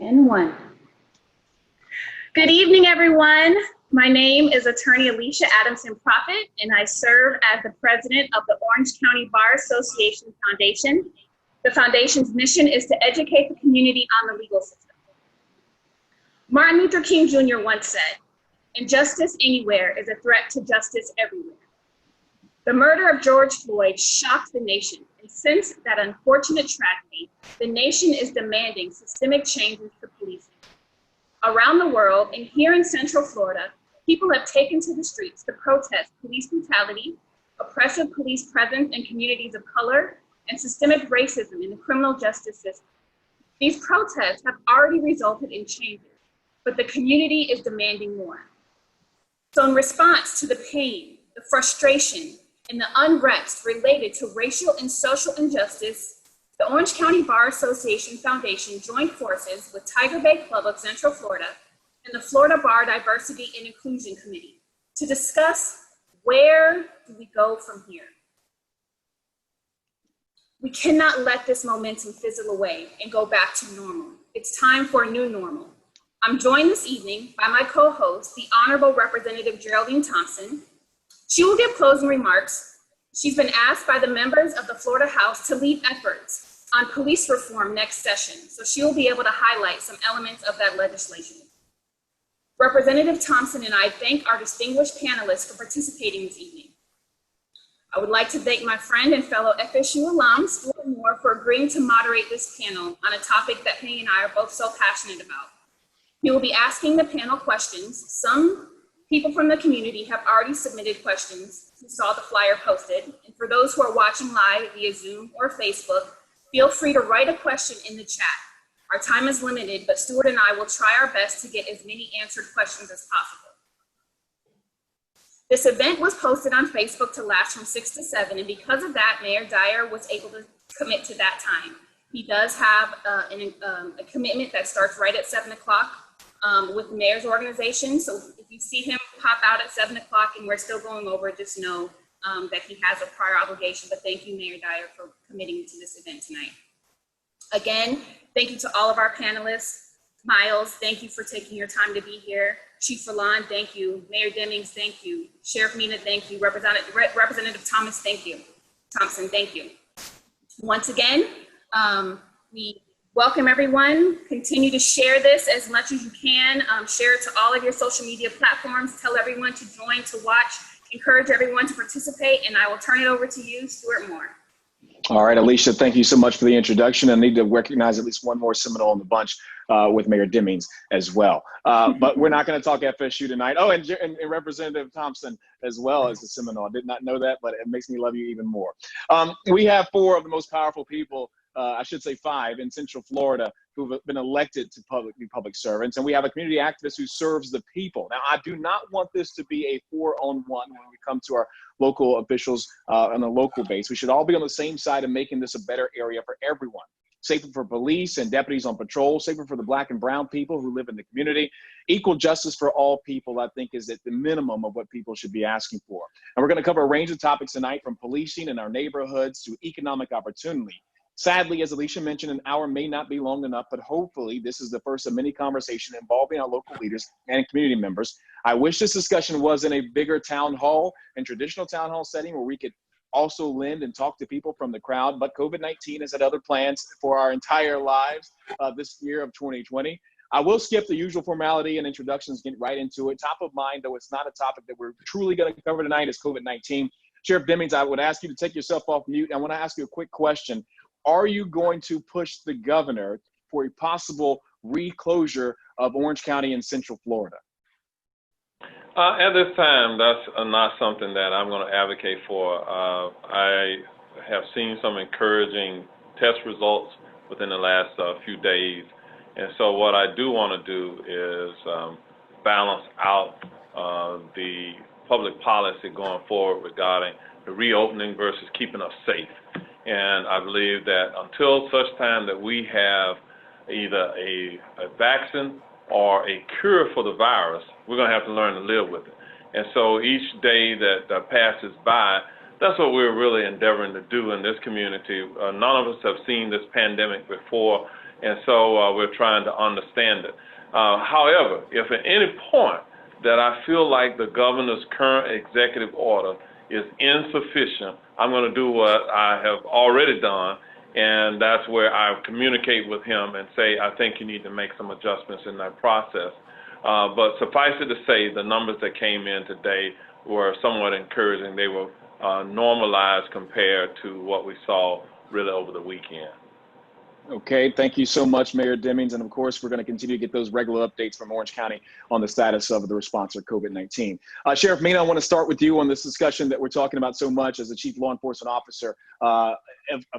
And one. Good evening, everyone. My name is Attorney Alicia Adamson Prophet, and I serve as the president of the Orange County Bar Association Foundation. The foundation's mission is to educate the community on the legal system. Martin Luther King Jr. once said, "Injustice anywhere is a threat to justice everywhere." The murder of George Floyd shocked the nation, and since that unfortunate tragedy, the nation is demanding systemic changes to policing. Around the world, and here in Central Florida, people have taken to the streets to protest police brutality, oppressive police presence in communities of color, and systemic racism in the criminal justice system. These protests have already resulted in changes, but the community is demanding more. So in response to the pain, the frustration, and the unrest related to racial and social injustice, the Orange County Bar Association Foundation joined forces with Tiger Bay Club of Central Florida and the Florida Bar Diversity and Inclusion Committee to discuss where do we go from here. We cannot let this momentum fizzle away and go back to normal. It's time for a new normal. I'm joined this evening by my co-host, the Honorable Representative Geraldine Thompson. She will give closing remarks. She's been asked by the members of the Florida House to lead efforts on police reform next session, so she will be able to highlight some elements of that legislation. Representative Thompson and I thank our distinguished panelists for participating this evening. I would like to thank my friend and fellow FSU alum, Stuart Moore, for agreeing to moderate this panel on a topic that he and I are both so passionate about. He will be asking the panel questions. Some people from the community have already submitted questions who saw the flyer posted. And for those who are watching live via Zoom or Facebook, feel free to write a question in the chat. Our time is limited, but Stuart and I will try our best to get as many answered questions as possible. This event was posted on Facebook to last from 6 to 7, and because of that, Mayor Dyer was able to commit to that time. He does have a commitment that starts right at 7 o'clock with the mayor's organization. So if you see him pop out at 7 o'clock and we're still going over, just know that he has a prior obligation. But thank you, Mayor Dyer, for committing to this event tonight. Again, thank you to all of our panelists. Miles, thank you for taking your time to be here. Chief Rolon, thank you. Mayor Demings, thank you. Sheriff Mina, thank you. Representative Thomas, thank you. Thompson, thank you. Once again, we welcome everyone. Continue to share this as much as you can. Share it to all of your social media platforms. Tell everyone to join, to watch. Encourage everyone to participate. And I will turn it over to you, Stuart Moore. All right, Alicia, thank you so much for the introduction. I need to recognize at least one more Seminole in the bunch with Mayor Demings as well. But we're not going to talk FSU tonight. Oh, and Representative Thompson as well as a Seminole. I did not know that, but it makes me love you even more. We have four of the most powerful people, I should say five, in Central Florida who've been elected to be public servants. And we have a community activist who serves the people. Now, I do not want this to be a 4-on-1 when we come to our local officials on a local base. We should all be on the same side of making this a better area for everyone. Safer for police and deputies on patrol, safer for the Black and brown people who live in the community. Equal justice for all people, I think, is at the minimum of what people should be asking for. And we're going to cover a range of topics tonight, from policing in our neighborhoods to economic opportunity. Sadly, as Alicia mentioned, an hour may not be long enough, but hopefully this is the first of many conversations involving our local leaders and community members. I wish this discussion was in a bigger town hall and traditional town hall setting where we could also lend and talk to people from the crowd, but COVID-19 has had other plans for our entire lives this year of 2020. I will skip the usual formality and introductions, get right into it. Top of mind, though it's not a topic that we're truly going to cover tonight, is COVID-19. Sheriff Demings, I would ask you to take yourself off mute. I want to ask you a quick question. Are you going to push the governor for a possible reclosure of Orange County and Central Florida? At this time, that's not something that I'm going to advocate for. I have seen some encouraging test results within the last few days. And so what I do want to do is balance out the public policy going forward regarding the reopening versus keeping us safe. And I believe that until such time that we have either a vaccine or a cure for the virus, we're going to have to learn to live with it. And so each day that passes by, that's what we're really endeavoring to do in this community. None of us have seen this pandemic before, And so we're trying to understand it. However, if at any point that I feel like the governor's current executive order is insufficient, I'm going to do what I have already done, and that's where I communicate with him and say, I think you need to make some adjustments in that process. But suffice it to say, the numbers that came in today were somewhat encouraging. They were normalized compared to what we saw really over the weekend. Okay, thank you so much, Mayor Demings. And of course, we're going to continue to get those regular updates from Orange County on the status of the response to COVID-19. Sheriff Mina, I want to start with you on this discussion that we're talking about so much as the Chief Law Enforcement Officer of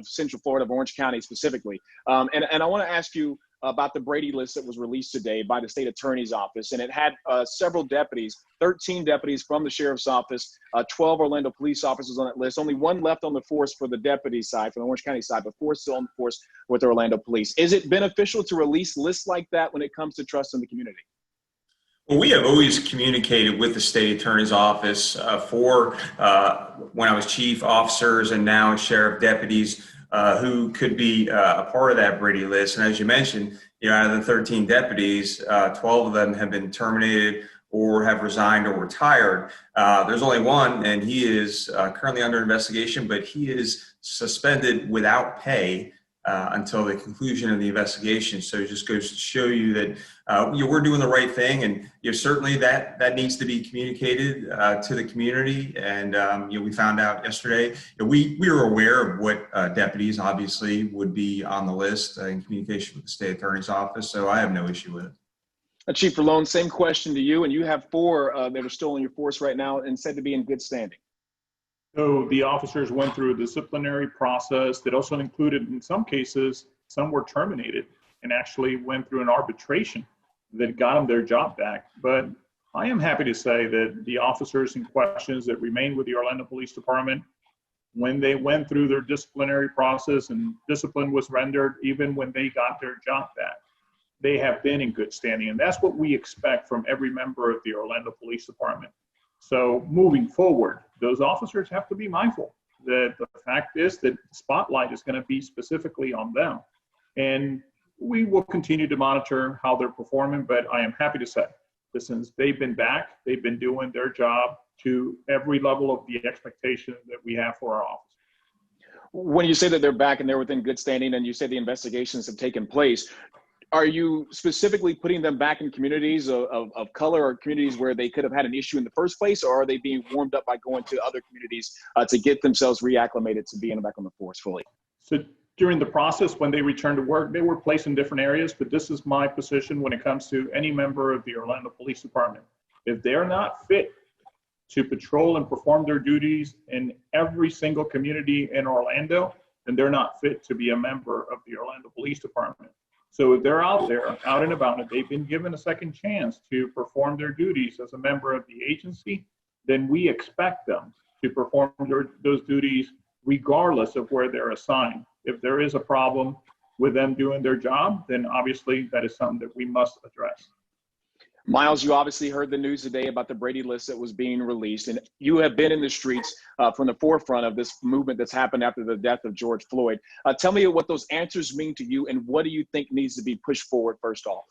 Central Florida, of Orange County specifically. And I want to ask you about the Brady list that was released today by the state attorney's office. And it had several deputies, 13 deputies from the sheriff's office, 12 Orlando police officers on that list. Only one left on the force for the deputy side, from the Orange County side, but 4 still on the force with the Orlando police. Is it beneficial to release lists like that when it comes to trust in the community? Well, we have always communicated with the state attorney's office for when I was chief, officers, and now sheriff deputies who could be a part of that Brady list. And as you mentioned, out of the 13 deputies, 12 of them have been terminated or have resigned or retired. There's only one, and he is currently under investigation, but he is suspended without pay until the conclusion of the investigation. So it just goes to show you that we're doing the right thing, and certainly that needs to be communicated to the community. And we found out yesterday. We were aware of what deputies obviously would be on the list in communication with the state attorney's office. So I have no issue with it. Chief Rolon, same question to you. And you have 4 that are still in your force right now and said to be in good standing. So the officers went through a disciplinary process that also included, in some cases, some were terminated and actually went through an arbitration that got them their job back. But I am happy to say that the officers in questions that remained with the Orlando Police Department, when they went through their disciplinary process and discipline was rendered, even when they got their job back, they have been in good standing. And that's what we expect from every member of the Orlando Police Department. So moving forward, those officers have to be mindful that the fact is that the spotlight is going to be specifically on them. And we will continue to monitor how they're performing, but I am happy to say that since they've been back, they've been doing their job to every level of the expectation that we have for our office. When you say that they're back and they're within good standing and you say the investigations have taken place, are you specifically putting them back in communities of color or communities where they could have had an issue in the first place, or are they being warmed up by going to other communities to get themselves reacclimated to being back on the force fully? So during the process, when they returned to work, they were placed in different areas, but this is my position when it comes to any member of the Orlando Police Department. If they're not fit to patrol and perform their duties in every single community in Orlando, then they're not fit to be a member of the Orlando Police Department. So if they're out there, out and about, if they've been given a second chance to perform their duties as a member of the agency, then we expect them to perform those duties regardless of where they're assigned. If there is a problem with them doing their job, then obviously that is something that we must address. Miles, you obviously heard the news today about the Brady list that was being released, and you have been in the streets from the forefront of this movement that's happened after the death of George Floyd. Tell me what those answers mean to you, and what do you think needs to be pushed forward first off?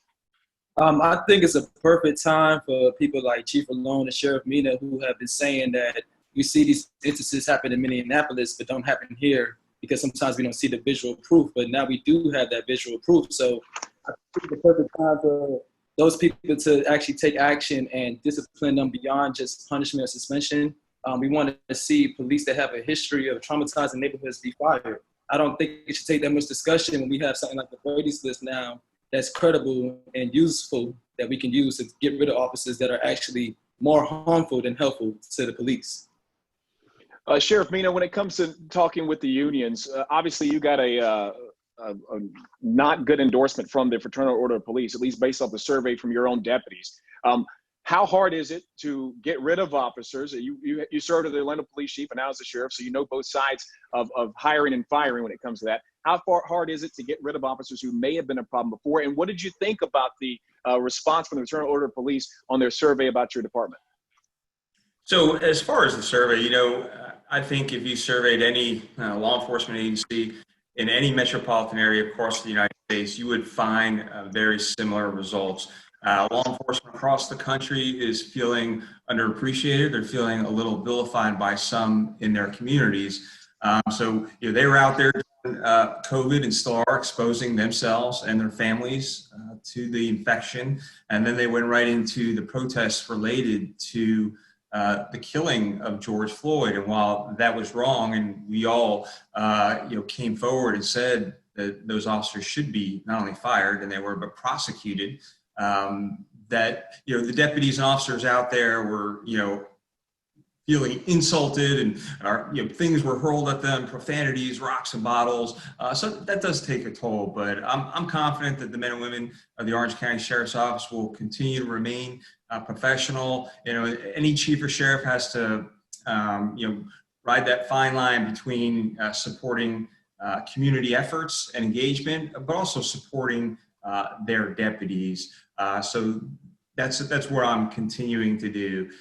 I think it's a perfect time for people like Chief Rolon and Sheriff Mina, who have been saying that you see these instances happen in Minneapolis, but don't happen here because sometimes we don't see the visual proof, but now we do have that visual proof. So I think it's the perfect time for those people to actually take action and discipline them beyond just punishment or suspension. We want to see police that have a history of traumatizing neighborhoods be fired. I don't think it should take that much discussion when we have something like the Brady's list now that's credible and useful that we can use to get rid of officers that are actually more harmful than helpful to the police. Sheriff Mina, when it comes to talking with the unions, obviously you got a not good endorsement from the Fraternal Order of Police, at least based off the survey from your own deputies. How hard is it to get rid of officers? You served as the Orlando police chief and now as the sheriff, so you know both sides of hiring and firing when it comes to that. How hard is it to get rid of officers who may have been a problem before? And what did you think about the response from the Fraternal Order of Police on their survey about your department? So as far as the survey, I think if you surveyed any law enforcement agency in any metropolitan area across the United States, you would find very similar results. Law enforcement across the country is feeling underappreciated. They're feeling a little vilified by some in their communities. So they were out there during COVID and still are exposing themselves and their families to the infection. And then they went right into the protests related to the killing of George Floyd. And while that was wrong, and we all came forward and said that those officers should be not only fired, and they were, but prosecuted, that the deputies and officers out there were feeling insulted, and things were hurled at them, profanities, rocks and bottles. So that does take a toll, but I'm confident that the men and women of the Orange County Sheriff's Office will continue to remain professional. Any chief or sheriff has to ride that fine line between supporting community efforts and engagement, but also supporting their deputies. So that's what I'm continuing to do.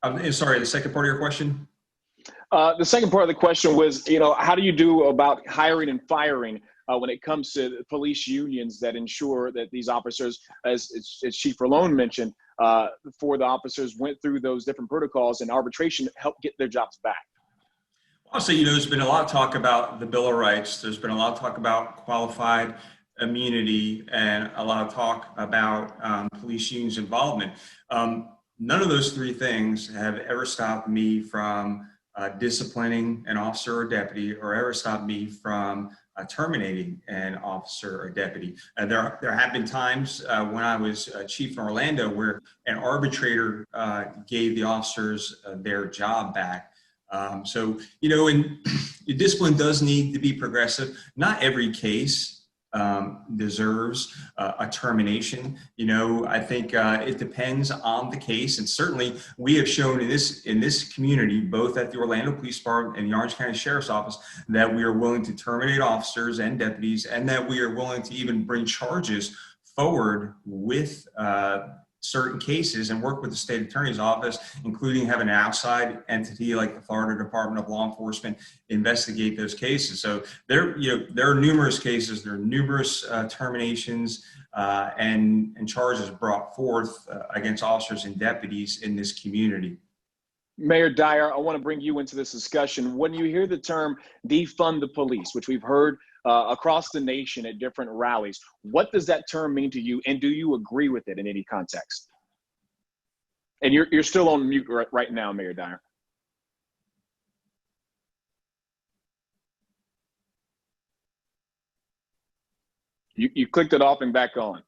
I'm sorry, the second part of your question? The second part of the question was, how do you do about hiring and firing when it comes to police unions that ensure that these officers, as Chief Rolon mentioned, for the officers went through those different protocols and arbitration helped get their jobs back? Also, there's been a lot of talk about the Bill of Rights. There's been a lot of talk about qualified immunity and a lot of talk about police unions involvement. None of those three things have ever stopped me from disciplining an officer or deputy, or ever stopped me from terminating an officer or deputy. There have been times when I was chief in Orlando where an arbitrator gave the officers their job back. So, and discipline does need to be progressive. Not every case deserves a termination. I think it depends on the case, and certainly we have shown in this community, both at the Orlando Police Department and the Orange County Sheriff's Office, that we are willing to terminate officers and deputies, and that we are willing to even bring charges forward with certain cases and work with the state attorney's office, including having an outside entity like the Florida Department of Law Enforcement investigate those cases. So there are numerous cases, there are numerous terminations and charges brought forth against officers and deputies in this community. Mayor Dyer, I want to bring you into this discussion. When you hear the term defund the police, which we've heard across the nation at different rallies, what does that term mean to you, and do you agree with it in any context? And you're still on mute right now, Mayor Dyer. You clicked it off and back on.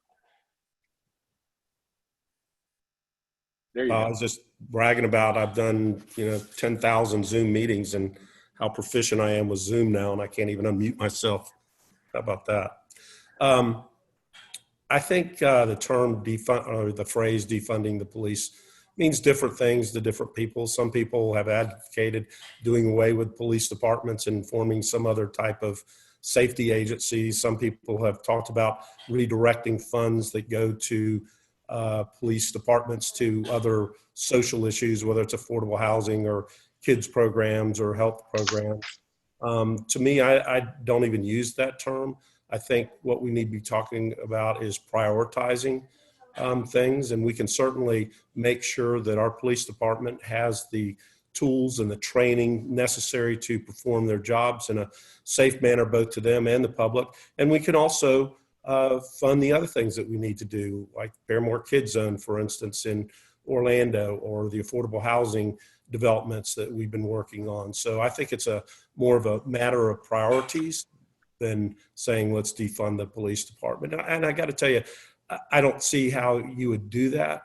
There you go. I was just bragging about I've done 10,000 Zoom meetings and how proficient I am with Zoom now, and I can't even unmute myself. How about that? I think the term defund, or the phrase defunding the police, means different things to different people. Some people have advocated doing away with police departments and forming some other type of safety agency. Some people have talked about redirecting funds that go to police departments to other social issues, whether it's affordable housing or kids programs or health programs. To me, I don't even use that term. I think what we need to be talking about is prioritizing things, and we can certainly make sure that our police department has the tools and the training necessary to perform their jobs in a safe manner, both to them and the public. And we can also fund the other things that we need to do, like Paramore Kids Zone, for instance, in Orlando, or the affordable housing developments that we've been working on. So I think it's more of a matter of priorities than saying let's defund the police department. And I got to tell you, I don't see how you would do that.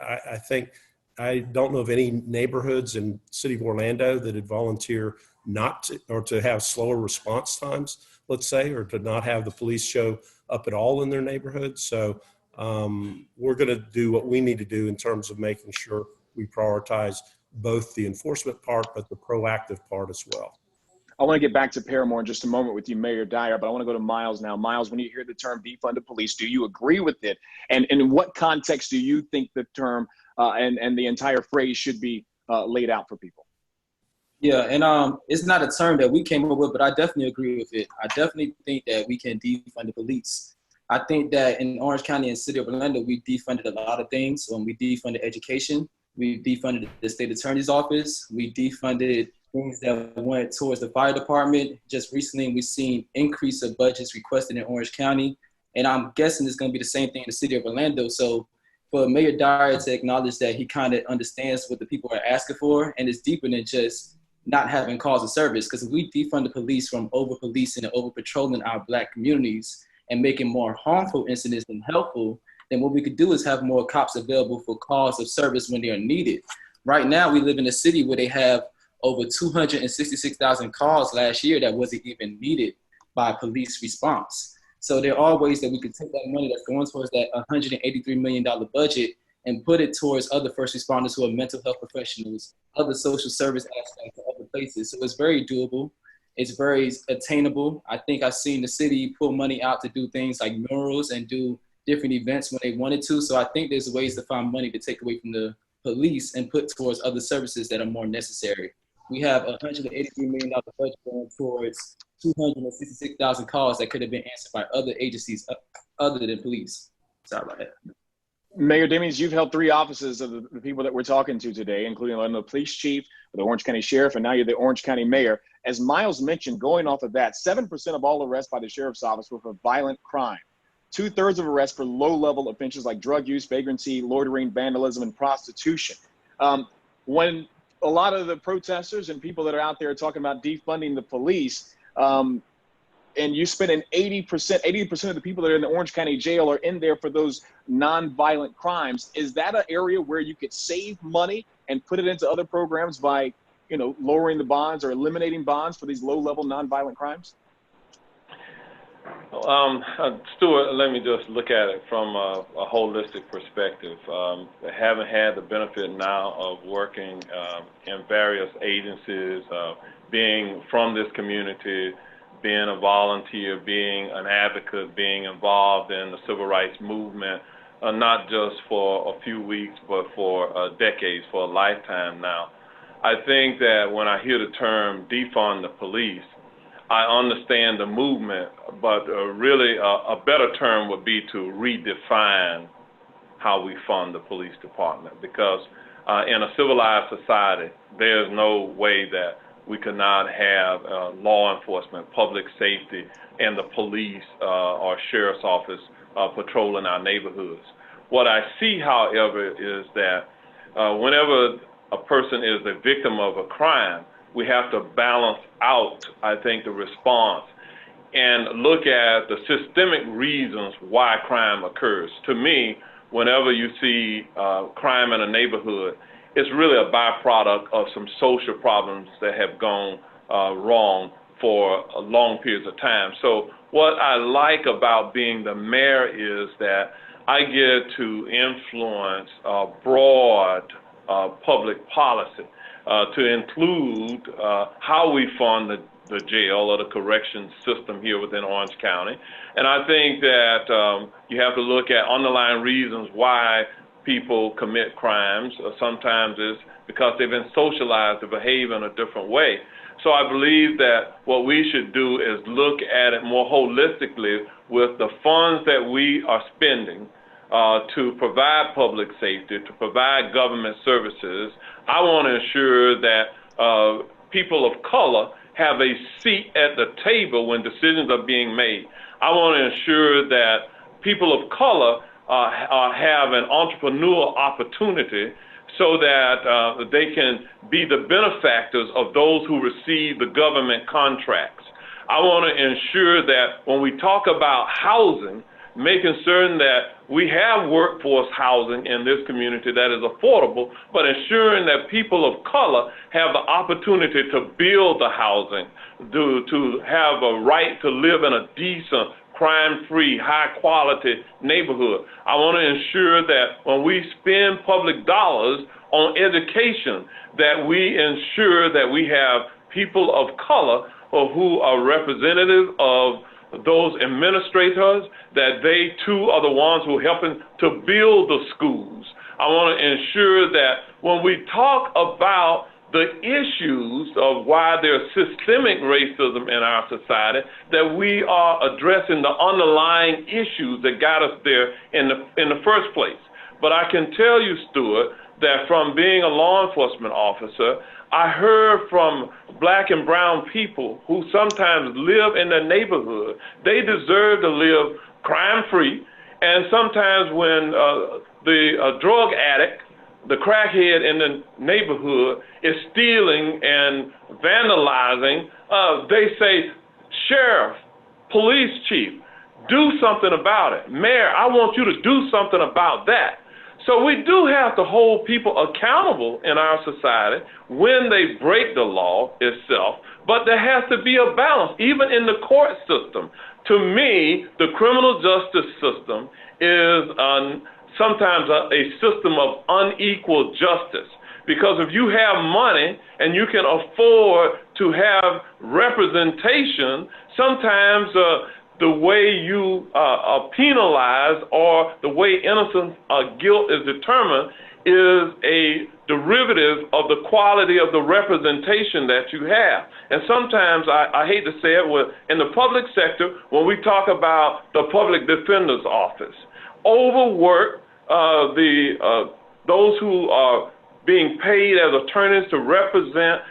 I don't know of any neighborhoods in the city of Orlando that would volunteer not to, or to have slower response times, let's say, or to not have the police show up at all in their neighborhood. So we're going to do what we need to do in terms of making sure we prioritize both the enforcement part, but the proactive part as well. I want to get back to Paramore in just a moment with you, Mayor Dyer, but I want to go to Miles now. Miles, when you hear the term defund the police, do you agree with it? And in what context do you think the term and the entire phrase should be laid out for people? Yeah, and it's not a term that we came up with, but I definitely agree with it. I definitely think that we can defund the police. I think that in Orange County and City of Orlando, we defunded a lot of things. We defunded education. We defunded the state attorney's office. We defunded things that went towards the fire department. Just recently, we've seen increase of budgets requested in Orange County. And I'm guessing it's going to be the same thing in the City of Orlando. So for Mayor Dyer to acknowledge that he kind of understands what the people are asking for, and it's deeper than just not having calls of service. Because if we defund the police from over-policing and over-patrolling our Black communities and making more harmful incidents than helpful, then what we could do is have more cops available for calls of service when they are needed. Right now, we live in a city where they have over 266,000 calls last year that wasn't even needed by police response. So there are ways that we could take that money that's going towards that $183 million budget and put it towards other first responders who are mental health professionals, other social service aspects, and other places. So it's very doable. It's very attainable. I think I've seen the city pull money out to do things like murals and do different events when they wanted to. So I think there's ways to find money to take away from the police and put towards other services that are more necessary. We have a $183 million budget going towards 266,000 calls that could have been answered by other agencies other than police. Sorry about that. Mayor Demings, you've held 3 offices of the people that we're talking to today, including Orlando Police Chief, the Orange County Sheriff, and now you're the Orange County Mayor. As Miles mentioned, going off of that, 7% of all arrests by the Sheriff's Office were for violent crime. 2/3 of arrests for low-level offenses like drug use, vagrancy, loitering, vandalism, and prostitution. When a lot of the protesters and people that are out there are talking about defunding the police, and you spend an 80% of the people that are in the Orange County jail are in there for those non-violent crimes. Is that an area where you could save money and put it into other programs by, lowering the bonds or eliminating bonds for these low-level non-violent crimes? Stuart, let me just look at it from a holistic perspective. Having had the benefit now of working in various agencies, being from this community, being a volunteer, being an advocate, being involved in the civil rights movement, not just for a few weeks, but for decades, for a lifetime now. I think that when I hear the term defund the police, I understand the movement, but really a better term would be to redefine how we fund the police department. Because in a civilized society, there's no way that we could not have law enforcement, public safety, and the police or sheriff's office patrolling our neighborhoods. What I see, however, is that whenever a person is a victim of a crime, we have to balance out, I think, the response and look at the systemic reasons why crime occurs. To me, whenever you see crime in a neighborhood, it's really a byproduct of some social problems that have gone wrong for long periods of time. So what I like about being the mayor is that I get to influence broad public policy to include how we fund the jail or the correction system here within Orange County. And I think that you have to look at underlying reasons why people commit crimes. Sometimes it's because they've been socialized to behave in a different way. So I believe that what we should do is look at it more holistically with the funds that we are spending to provide public safety, to provide government services. I want to ensure that people of color have a seat at the table when decisions are being made. I want to ensure that people of color have an entrepreneurial opportunity so that they can be the benefactors of those who receive the government contracts. I want to ensure that when we talk about housing, making certain that we have workforce housing in this community that is affordable, but ensuring that people of color have the opportunity to build the housing, to have a right to live in a decent, crime-free, high-quality neighborhood. I want to ensure that when we spend public dollars on education, that we ensure that we have people of color who are representative of those administrators, that they too are the ones who are helping to build the schools. I want to ensure that when we talk about the issues of why there's systemic racism in our society, that we are addressing the underlying issues that got us there in the first place. But I can tell you, Stuart, that from being a law enforcement officer, I heard from black and brown people who sometimes live in their neighborhood, they deserve to live crime-free. And sometimes when the drug addict, the crackhead in the neighborhood is stealing and vandalizing, they say, sheriff, police chief, do something about it. Mayor, I want you to do something about that. So we do have to hold people accountable in our society when they break the law itself, but there has to be a balance, even in the court system. To me, the criminal justice system is sometimes a system of unequal justice. Because if you have money and you can afford to have representation, sometimes the way you are penalized or the way innocence or guilt is determined is a derivative of the quality of the representation that you have. And sometimes, I hate to say it, in the public sector, when we talk about the public defender's office, overwork those who are being paid as attorneys to represent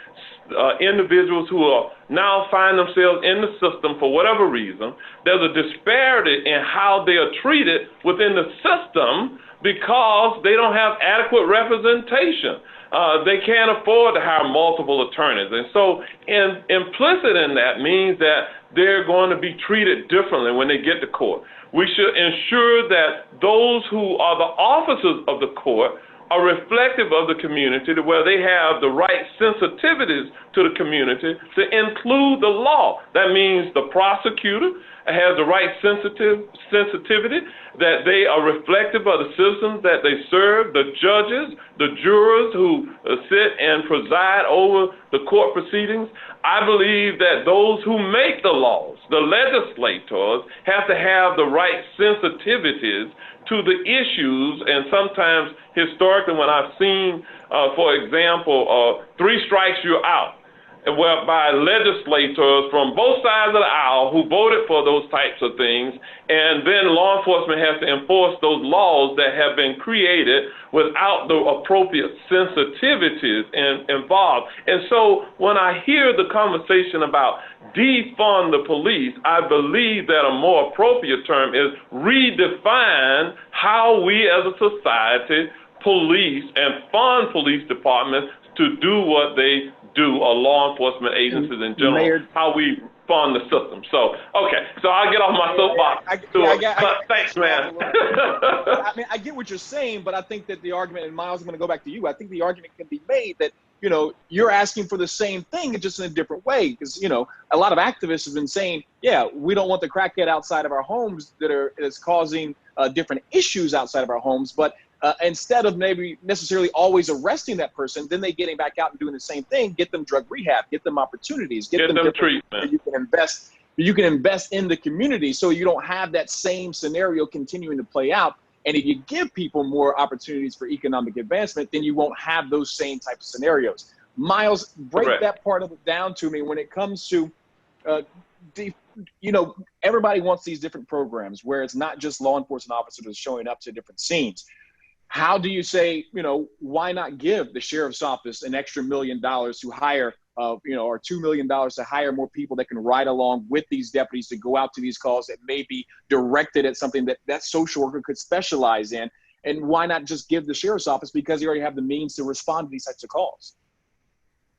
individuals who are now find themselves in the system for whatever reason. There's a disparity in how they are treated within the system because they don't have adequate representation. They can't afford to hire multiple attorneys. And so implicit in that means that they're going to be treated differently when they get to court. We should ensure that those who are the officers of the court are reflective of the community, to where they have the right sensitivities to the community to include the law. That means the prosecutor has the right sensitivity, that they are reflective of the citizens that they serve, the judges, the jurors who sit and preside over the court proceedings. I believe that those who make the laws, the legislators, have to have the right sensitivities to the issues. And sometimes historically, when I've seen, for example, 3 strikes, you're out, whereby legislators from both sides of the aisle who voted for those types of things, and then law enforcement has to enforce those laws that have been created without the appropriate sensitivities involved. And so when I hear the conversation about defund the police, I believe that a more appropriate term is redefine how we as a society police and fund police departments to do what they do, or law enforcement agencies in general, Mayor, how we fund the system. So, okay, so I'll get off my soapbox. Thanks, man. I mean, I get what you're saying, but I think that the argument, and Miles, I'm going to go back to you, I think the argument can be made that, you know, you're asking for the same thing, just in a different way. Because, you know, a lot of activists have been saying, yeah, we don't want the crackhead outside of our homes that's causing different issues outside of our homes, but instead of maybe necessarily always arresting that person, then they getting back out and doing the same thing, get them drug rehab, get them opportunities, get them treatment. You can invest in the community so you don't have that same scenario continuing to play out. And if you give people more opportunities for economic advancement, then you won't have those same type of scenarios. Miles, break that part of it down to me when it comes to, you know, everybody wants these different programs where it's not just law enforcement officers showing up to different scenes. How do you say, you know, why not give the sheriff's office an extra $1 million to hire, you know, or $2 million to hire more people that can ride along with these deputies to go out to these calls that may be directed at something that that social worker could specialize in? And why not just give the sheriff's office, because they already have the means to respond to these types of calls?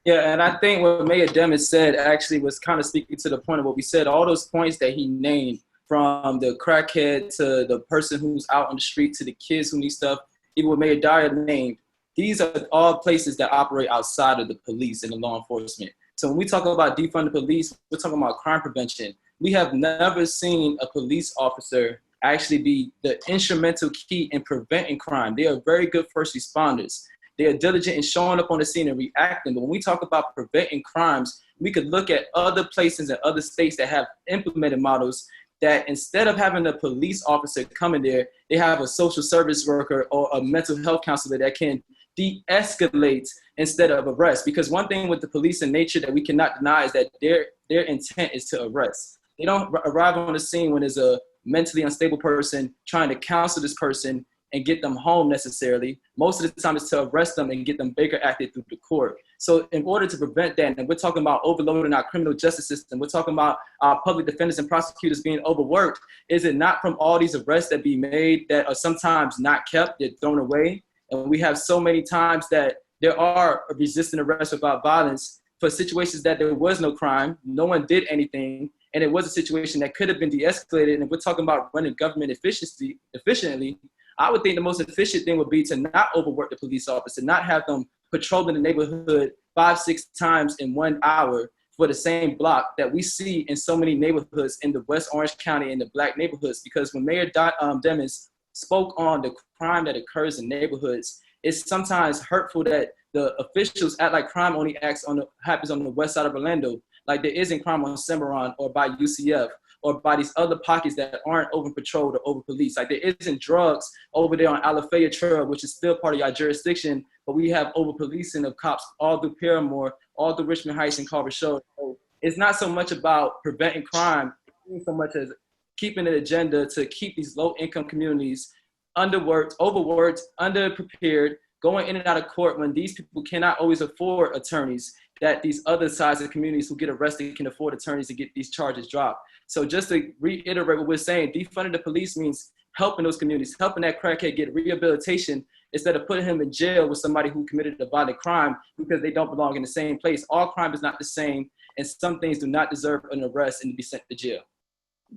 Yeah, and I think what Mayor Demings said actually was kind of speaking to the point of what we said. All those points that he named, from the crackhead to the person who's out on the street to the kids who need stuff, even what Mayor Dyer named, these are all places that operate outside of the police and the law enforcement. So when we talk about defund the police, we're talking about crime prevention. We have never seen a police officer actually be the instrumental key in preventing crime. They are very good first responders. They are diligent in showing up on the scene and reacting. But when we talk about preventing crimes, we could look at other places and other states that have implemented models that instead of having a police officer come in there, they have a social service worker or a mental health counselor that can de-escalate instead of arrest. Because one thing with the police in nature that we cannot deny is that their intent is to arrest. They don't arrive on the scene when there's a mentally unstable person trying to counsel this person and get them home necessarily. Most of the time it's to arrest them and get them Baker acted through the court. So in order to prevent that, and we're talking about overloading our criminal justice system, we're talking about our public defenders and prosecutors being overworked, is it not from all these arrests that be made that are sometimes not kept, they're thrown away? And we have so many times that there are resistant arrests without violence for situations that there was no crime, no one did anything, and it was a situation that could have been de-escalated. And if we're talking about running government efficiently, I would think the most efficient thing would be to not overwork the police officer, not have them patrolling the neighborhood 5-6 times in 1 hour for the same block that we see in so many neighborhoods in the West Orange County and the Black neighborhoods. Because when Mayor Demings spoke on the crime that occurs in neighborhoods, it's sometimes hurtful that the officials act like crime only happens on the west side of Orlando, like there isn't crime on Cimarron or by UCF or by these other pockets that aren't over patrolled or over policed. Like there isn't drugs over there on Alafaya Trail, which is still part of your jurisdiction, but we have over policing of cops all through Paramore, all through Richmond Heights and Carver Show. So it's not so much about preventing crime, it's so much as keeping an agenda to keep these low income communities underworked, overworked, underprepared, going in and out of court when these people cannot always afford attorneys, that these other sides of communities who get arrested can afford attorneys to get these charges dropped. So just to reiterate what we're saying, defunding the police means helping those communities, helping that crackhead get rehabilitation instead of putting him in jail with somebody who committed a violent crime because they don't belong in the same place. All crime is not the same, and some things do not deserve an arrest and to be sent to jail.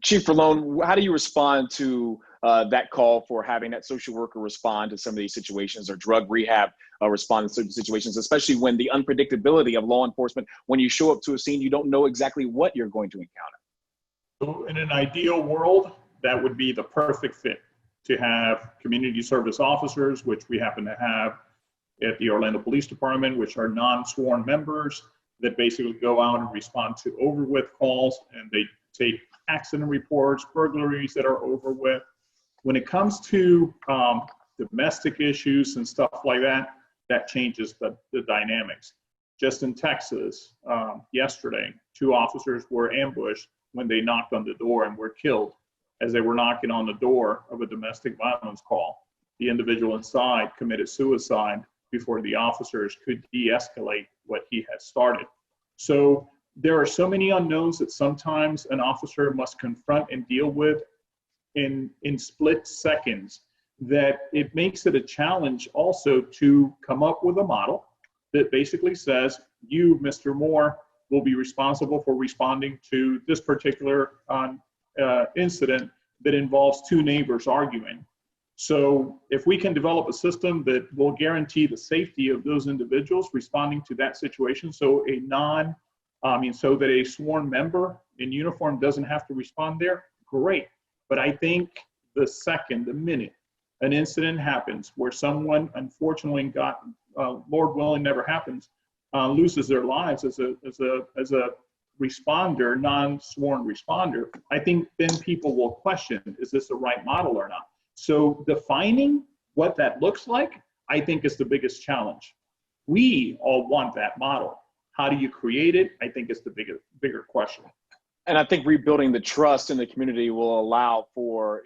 Chief Rolon, how do you respond to that call for having that social worker respond to some of these situations, or drug rehab respond to certain situations, especially when the unpredictability of law enforcement, when you show up to a scene, you don't know exactly what you're going to encounter? So in an ideal world, that would be the perfect fit to have community service officers, which we happen to have at the Orlando Police Department, which are non-sworn members that basically go out and respond to over with calls, and they take accident reports, burglaries that are over with. When it comes to domestic issues and stuff like that, that changes the dynamics. Just in Texas, yesterday, 2 officers were ambushed when they knocked on the door and were killed as they were knocking on the door of a domestic violence call. The individual inside committed suicide before the officers could de-escalate what he had started. So there are so many unknowns that sometimes an officer must confront and deal with in split seconds, that it makes it a challenge also to come up with a model that basically says, you, Mr. Moore, will be responsible for responding to this particular incident that involves 2 neighbors arguing. So if we can develop a system that will guarantee the safety of those individuals responding to that situation, so so that a sworn member in uniform doesn't have to respond there, great. But I think the minute an incident happens where someone unfortunately Lord willing never happens, loses their lives as a responder, non-sworn responder, I think then people will question, is this the right model or not? So defining what that looks like, I think is the biggest challenge. We all want that model. How do you create it? I think is the bigger question. And I think rebuilding the trust in the community will allow for,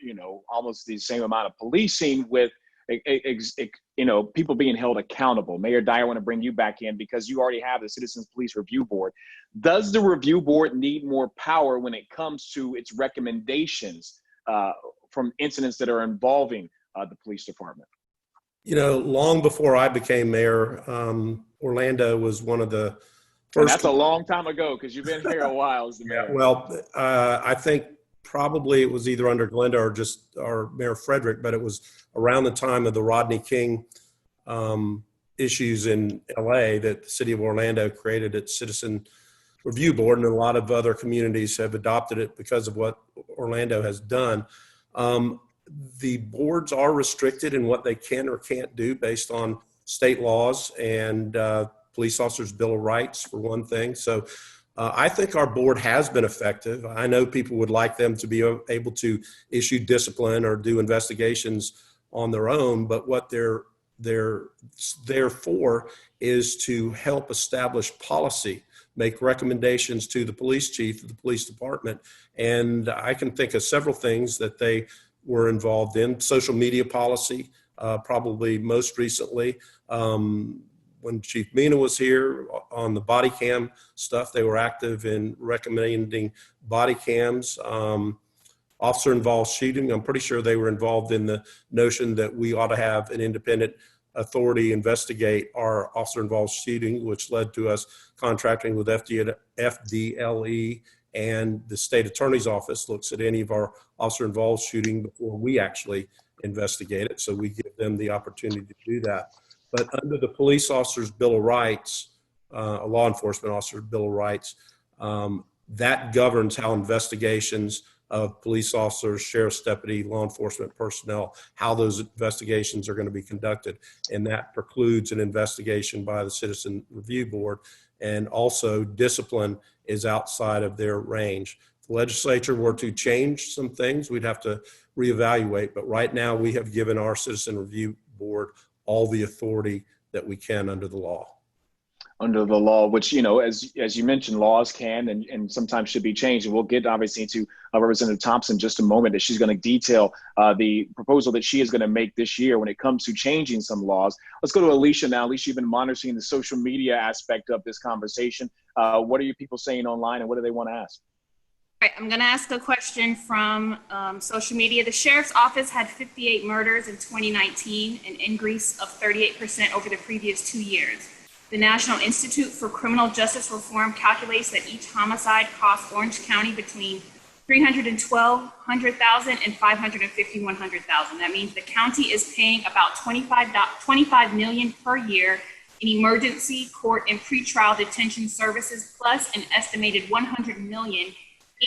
almost the same amount of policing with, people being held accountable. Mayor Dyer, I want to bring you back in because you already have the Citizens Police Review Board. Does the review board need more power when it comes to its recommendations from incidents that are involving the police department? Long before I became mayor, Orlando was one of the first. And that's a long time ago because you've been here a while as the mayor. Well, I think probably it was either under Glenda or just our Mayor Frederick, but it was around the time of the Rodney King issues in LA that the city of Orlando created its Citizen Review Board, and a lot of other communities have adopted it because of what Orlando has done. The boards are restricted in what they can or can't do based on state laws and police officers' Bill of Rights, for one thing. So I think our board has been effective. I know people would like them to be able to issue discipline or do investigations on their own, but what they're they're there for is to help establish policy, make recommendations to the police chief of the police department. And I can think of several things that they were involved in. Social media policy, probably most recently. When Chief Mina was here on the body cam stuff, they were active in recommending body cams. Officer-involved shooting, I'm pretty sure they were involved in the notion that we ought to have an independent authority investigate our officer-involved shooting, which led to us contracting with FDLE, and the state attorney's office looks at any of our officer-involved shooting before we actually investigate it. So we give them the opportunity to do that. But under the police officer's Bill of Rights, a law enforcement officer's Bill of Rights, that governs how investigations of police officers, sheriff's deputy, law enforcement personnel, how those investigations are going to be conducted. And that precludes an investigation by the Citizen Review Board. And also discipline is outside of their range. If the legislature were to change some things, we'd have to reevaluate. But right now we have given our Citizen Review Board all the authority that we can under the law. Under the law, which, you know, as you mentioned, laws can and sometimes should be changed. And we'll get obviously to Representative Thompson in just a moment, that she's going to detail the proposal that she is going to make this year when it comes to changing some laws. Let's go to Alicia now. Alicia, you've been monitoring the social media aspect of this conversation. What are you people saying online, and what do they want to ask? All right, I'm going to ask a question from social media. The sheriff's office had 58 murders in 2019, an increase of 38% over the previous 2 years. The National Institute for Criminal Justice Reform calculates that each homicide costs Orange County between $312,100 and $551,000. That means the county is paying about $25 million per year in emergency, court, and pretrial detention services, plus an estimated $100 million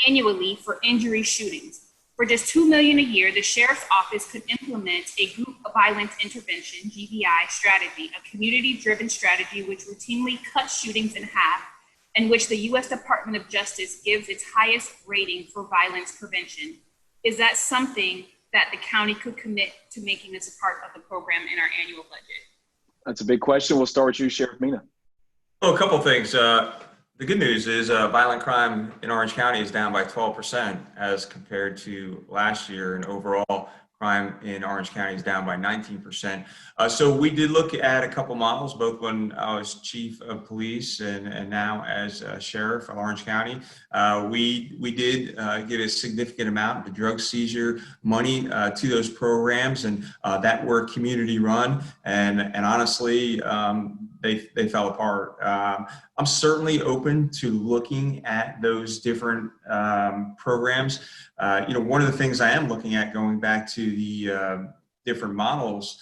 annually for injury shootings. For just $2 million a year, the sheriff's office could implement a group violence intervention (GVI) strategy, a community-driven strategy which routinely cuts shootings in half, and which the U.S. Department of Justice gives its highest rating for violence prevention. Is that something that the county could commit to making this a part of the program in our annual budget? That's a big question. We'll start with you, Sheriff Mina. Well, a couple of things. The good news is violent crime in Orange County is down by 12% as compared to last year, and overall crime in Orange County is down by 19%. So we did look at a couple models, both when I was chief of police and now as sheriff of Orange County. We did give a significant amount of the drug seizure money to those programs, and that were community run, and honestly, they fell apart. I'm certainly open to looking at those different programs. You know, one of the things I am looking at, going back to the different models,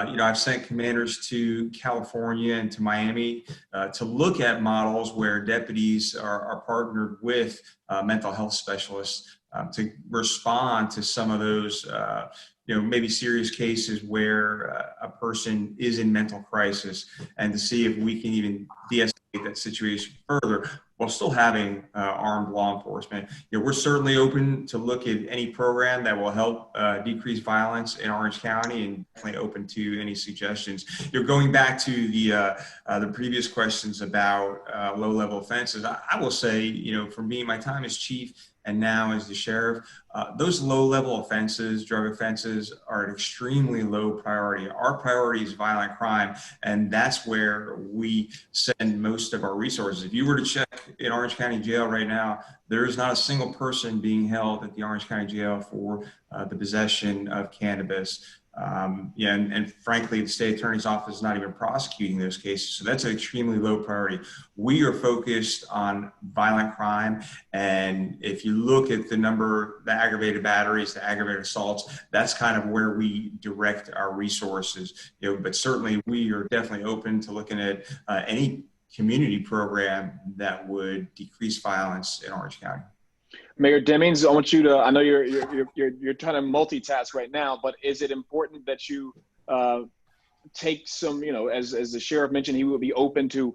you know, I've sent commanders to California and to Miami to look at models where deputies are partnered with mental health specialists to respond to some of those you know, maybe serious cases where a person is in mental crisis, and to see if we can even de-escalate that situation further while still having armed law enforcement. You know, we're certainly open to look at any program that will help decrease violence in Orange County, and definitely open to any suggestions. You're going back to the previous questions about low-level offenses. I will say, you know, for me, my time as chief and now as the sheriff, those low-level offenses, drug offenses, are an extremely low priority. Our priority is violent crime, and that's where we send most of our resources. If you were to check in Orange County Jail right now, there is not a single person being held at the Orange County Jail for the possession of cannabis. Yeah, and frankly, the state attorney's office is not even prosecuting those cases. So that's an extremely low priority. We are focused on violent crime. And if you look at the number, the aggravated batteries, the aggravated assaults, that's kind of where we direct our resources. You know, but certainly we are definitely open to looking at any community program that would decrease violence in Orange County. Mayor Demings, I want you to, I know you're trying to multitask right now, but is it important that you take some, you know, as the sheriff mentioned, he would be open to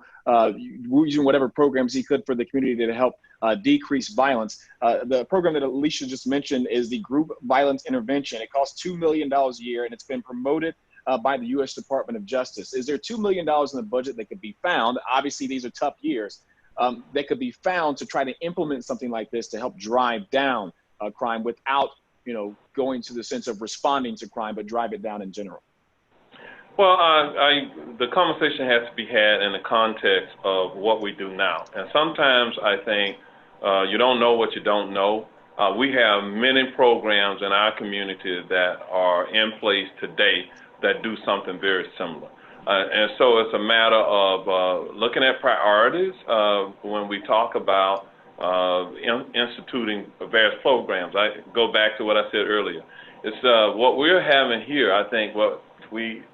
using whatever programs he could for the community to help decrease violence. The program that Alicia just mentioned is the group violence intervention. It costs $2 million a year, and it's been promoted by the U.S. Department of Justice. Is there $2 million in the budget that could be found? Obviously, these are tough years. That could be found to try to implement something like this to help drive down crime without, going to the sense of responding to crime, but drive it down in general? Well, the conversation has to be had in the context of what we do now. And sometimes I think you don't know what you don't know. We have many programs in our community that are in place today that do something very similar. And so it's a matter of looking at priorities when we talk about instituting various programs. I go back to what I said earlier. It's what we're having here, I think what we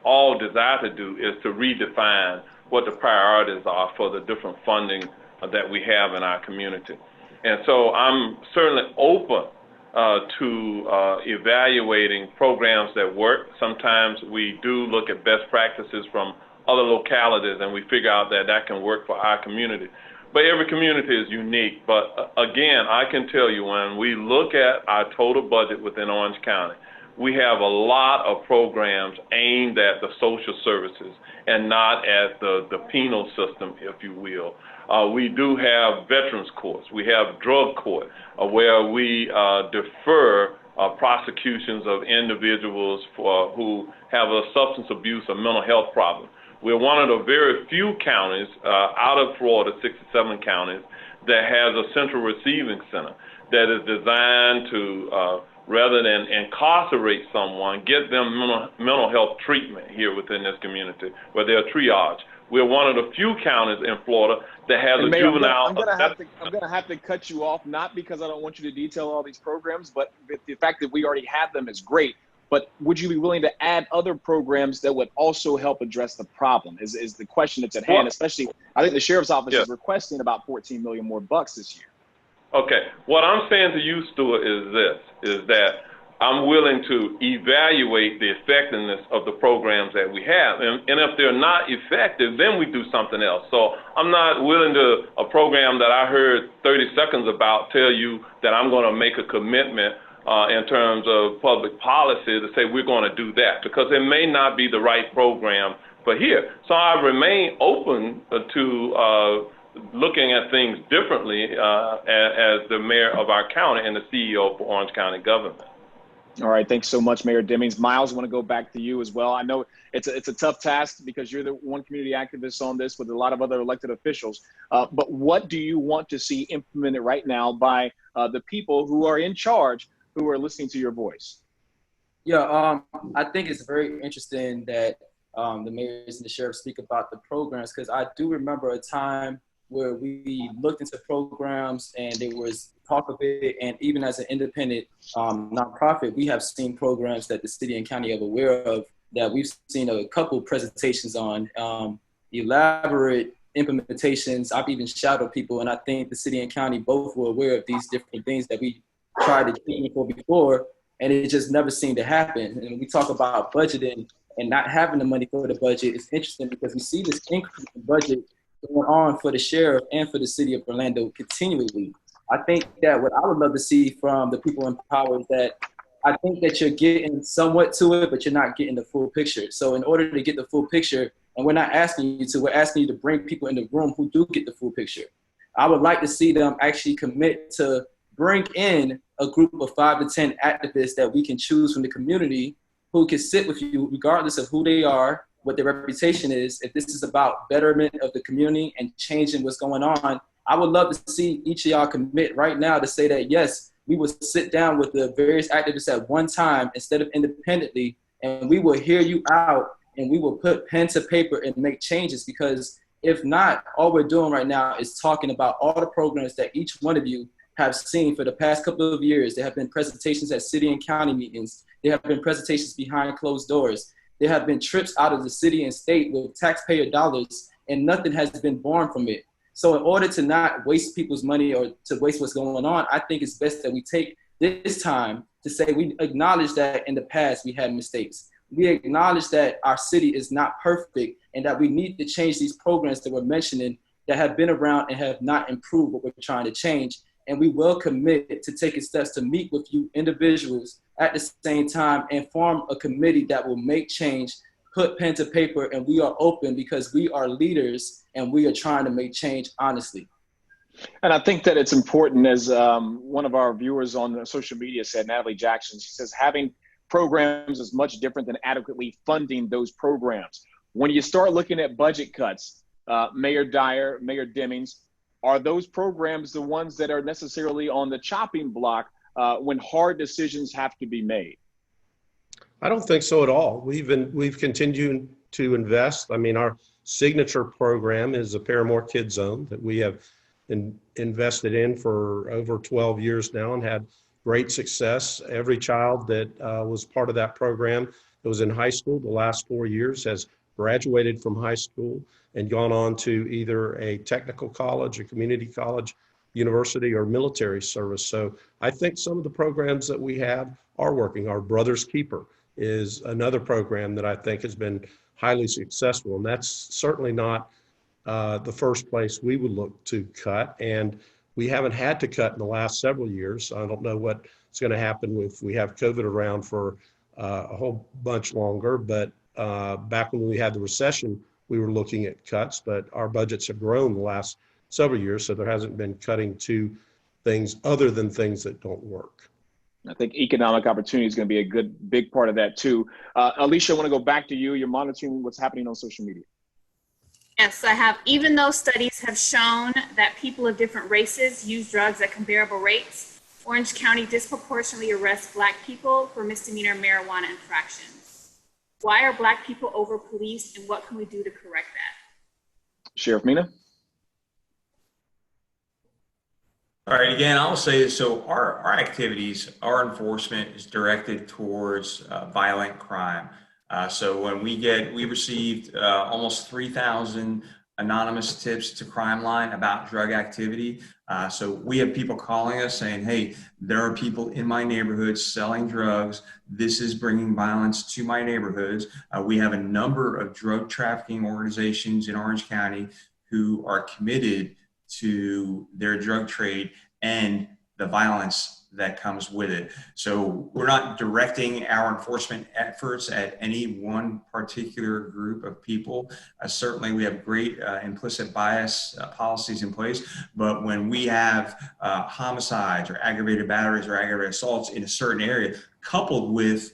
all desire to do is to redefine what the priorities are for the different funding that we have in our community. And so I'm certainly open to evaluating programs that work. Sometimes we do look at best practices from other localities and we figure out that that can work for our community. But every community is unique. But again, I can tell you when we look at our total budget within Orange County, we have a lot of programs aimed at the social services and not at the penal system, if you will. We do have veterans courts. We have drug court where we defer prosecutions of individuals who have a substance abuse or mental health problem. We're one of the very few counties out of Florida, 67 counties, that has a central receiving center that is designed to rather than incarcerate someone, get them mental health treatment here within this community, where they're triaged. We're one of the few counties in Florida that has a juvenile. I'm gonna have to cut you off, not because I don't want you to detail all these programs, but the fact that we already have them is great. But would you be willing to add other programs that would also help address the problem? Is the question that's at hand, especially I think the sheriff's office is requesting about $14 million more this year. Okay, what I'm saying to you, Stuart, is that I'm willing to evaluate the effectiveness of the programs that we have. And if they're not effective, then we do something else. So I'm not willing to, a program that I heard 30 seconds about, tell you that I'm going to make a commitment in terms of public policy to say we're going to do that, because it may not be the right program for here. So I remain open to looking at things differently as the mayor of our county and the CEO for Orange County government. All right, thanks so much, Mayor Demings. Miles, I want to go back to you as well. I know it's a tough task because you're the one community activist on this with a lot of other elected officials. But what do you want to see implemented right now by the people who are in charge, who are listening to your voice? Yeah, I think it's very interesting that the mayors and the sheriff speak about the programs, because I do remember a time where we looked into programs and there was talk of it, and even as an independent nonprofit, we have seen programs that the city and county are aware of that we've seen a couple presentations on, elaborate implementations. I've even shadowed people, and I think the city and county both were aware of these different things that we tried to train for before, and it just never seemed to happen. And when we talk about budgeting and not having the money for the budget, it's interesting because we see this increase in budget going on for the sheriff and for the city of Orlando continually. I think that what I would love to see from the people in power is that I think that you're getting somewhat to it, but you're not getting the full picture. So in order to get the full picture, and we're not asking you to, we're asking you to bring people in the room who do get the full picture. I would like to see them actually commit to bring in a group of 5 to 10 activists that we can choose from the community who can sit with you regardless of who they are, what their reputation is. If this is about betterment of the community and changing what's going on, I would love to see each of y'all commit right now to say that, yes, we will sit down with the various activists at one time instead of independently, and we will hear you out and we will put pen to paper and make changes. Because if not, all we're doing right now is talking about all the programs that each one of you have seen for the past couple of years. There have been presentations at city and county meetings. There have been presentations behind closed doors. There have been trips out of the city and state with taxpayer dollars, and nothing has been born from it. So in order to not waste people's money or to waste what's going on, I think it's best that we take this time to say we acknowledge that in the past we had mistakes. We acknowledge that our city is not perfect and that we need to change these programs that we're mentioning that have been around and have not improved what we're trying to change. And we will commit to taking steps to meet with you individuals at the same time and form a committee that will make change, put pen to paper, and we are open because we are leaders and we are trying to make change honestly. And I think that it's important, as one of our viewers on social media said, Natalie Jackson, she says, having programs is much different than adequately funding those programs. When you start looking at budget cuts, Mayor Dyer, Mayor Demings, are those programs the ones that are necessarily on the chopping block when hard decisions have to be made? I don't think so at all. We've continued to invest. I mean, our signature program is a Paramore Kid Zone that we have invested in for over 12 years now and had great success. Every child that was part of that program that was in high school the last 4 years has graduated from high school and gone on to either a technical college, a community college, university, or military service. So I think some of the programs that we have are working. Our Brother's Keeper is another program that I think has been highly successful, and that's certainly not the first place we would look to cut. And we haven't had to cut in the last several years. I don't know what's going to happen if we have COVID around for a whole bunch longer, but back when we had the recession, we were looking at cuts, but our budgets have grown the last several years, so there hasn't been cutting to things other than things that don't work. I think economic opportunity is going to be a big part of that too. Alicia, I want to go back to you. You're monitoring what's happening on social media. Yes, I have. Even though studies have shown that people of different races use drugs at comparable rates, Orange County disproportionately arrests Black people for misdemeanor marijuana infractions. Why are Black people over-policed, and what can we do to correct that? Sheriff Mina? All right, again, I'll say this. So our activities, our enforcement is directed towards violent crime. So when we received almost 3,000 anonymous tips to Crime Line about drug activity. So we have people calling us saying, hey, there are people in my neighborhood selling drugs. This is bringing violence to my neighborhoods. We have a number of drug trafficking organizations in Orange County who are committed to their drug trade and the violence that comes with it. So we're not directing our enforcement efforts at any one particular group of people. Certainly we have great implicit bias policies in place, but when we have homicides or aggravated batteries or aggravated assaults in a certain area, coupled with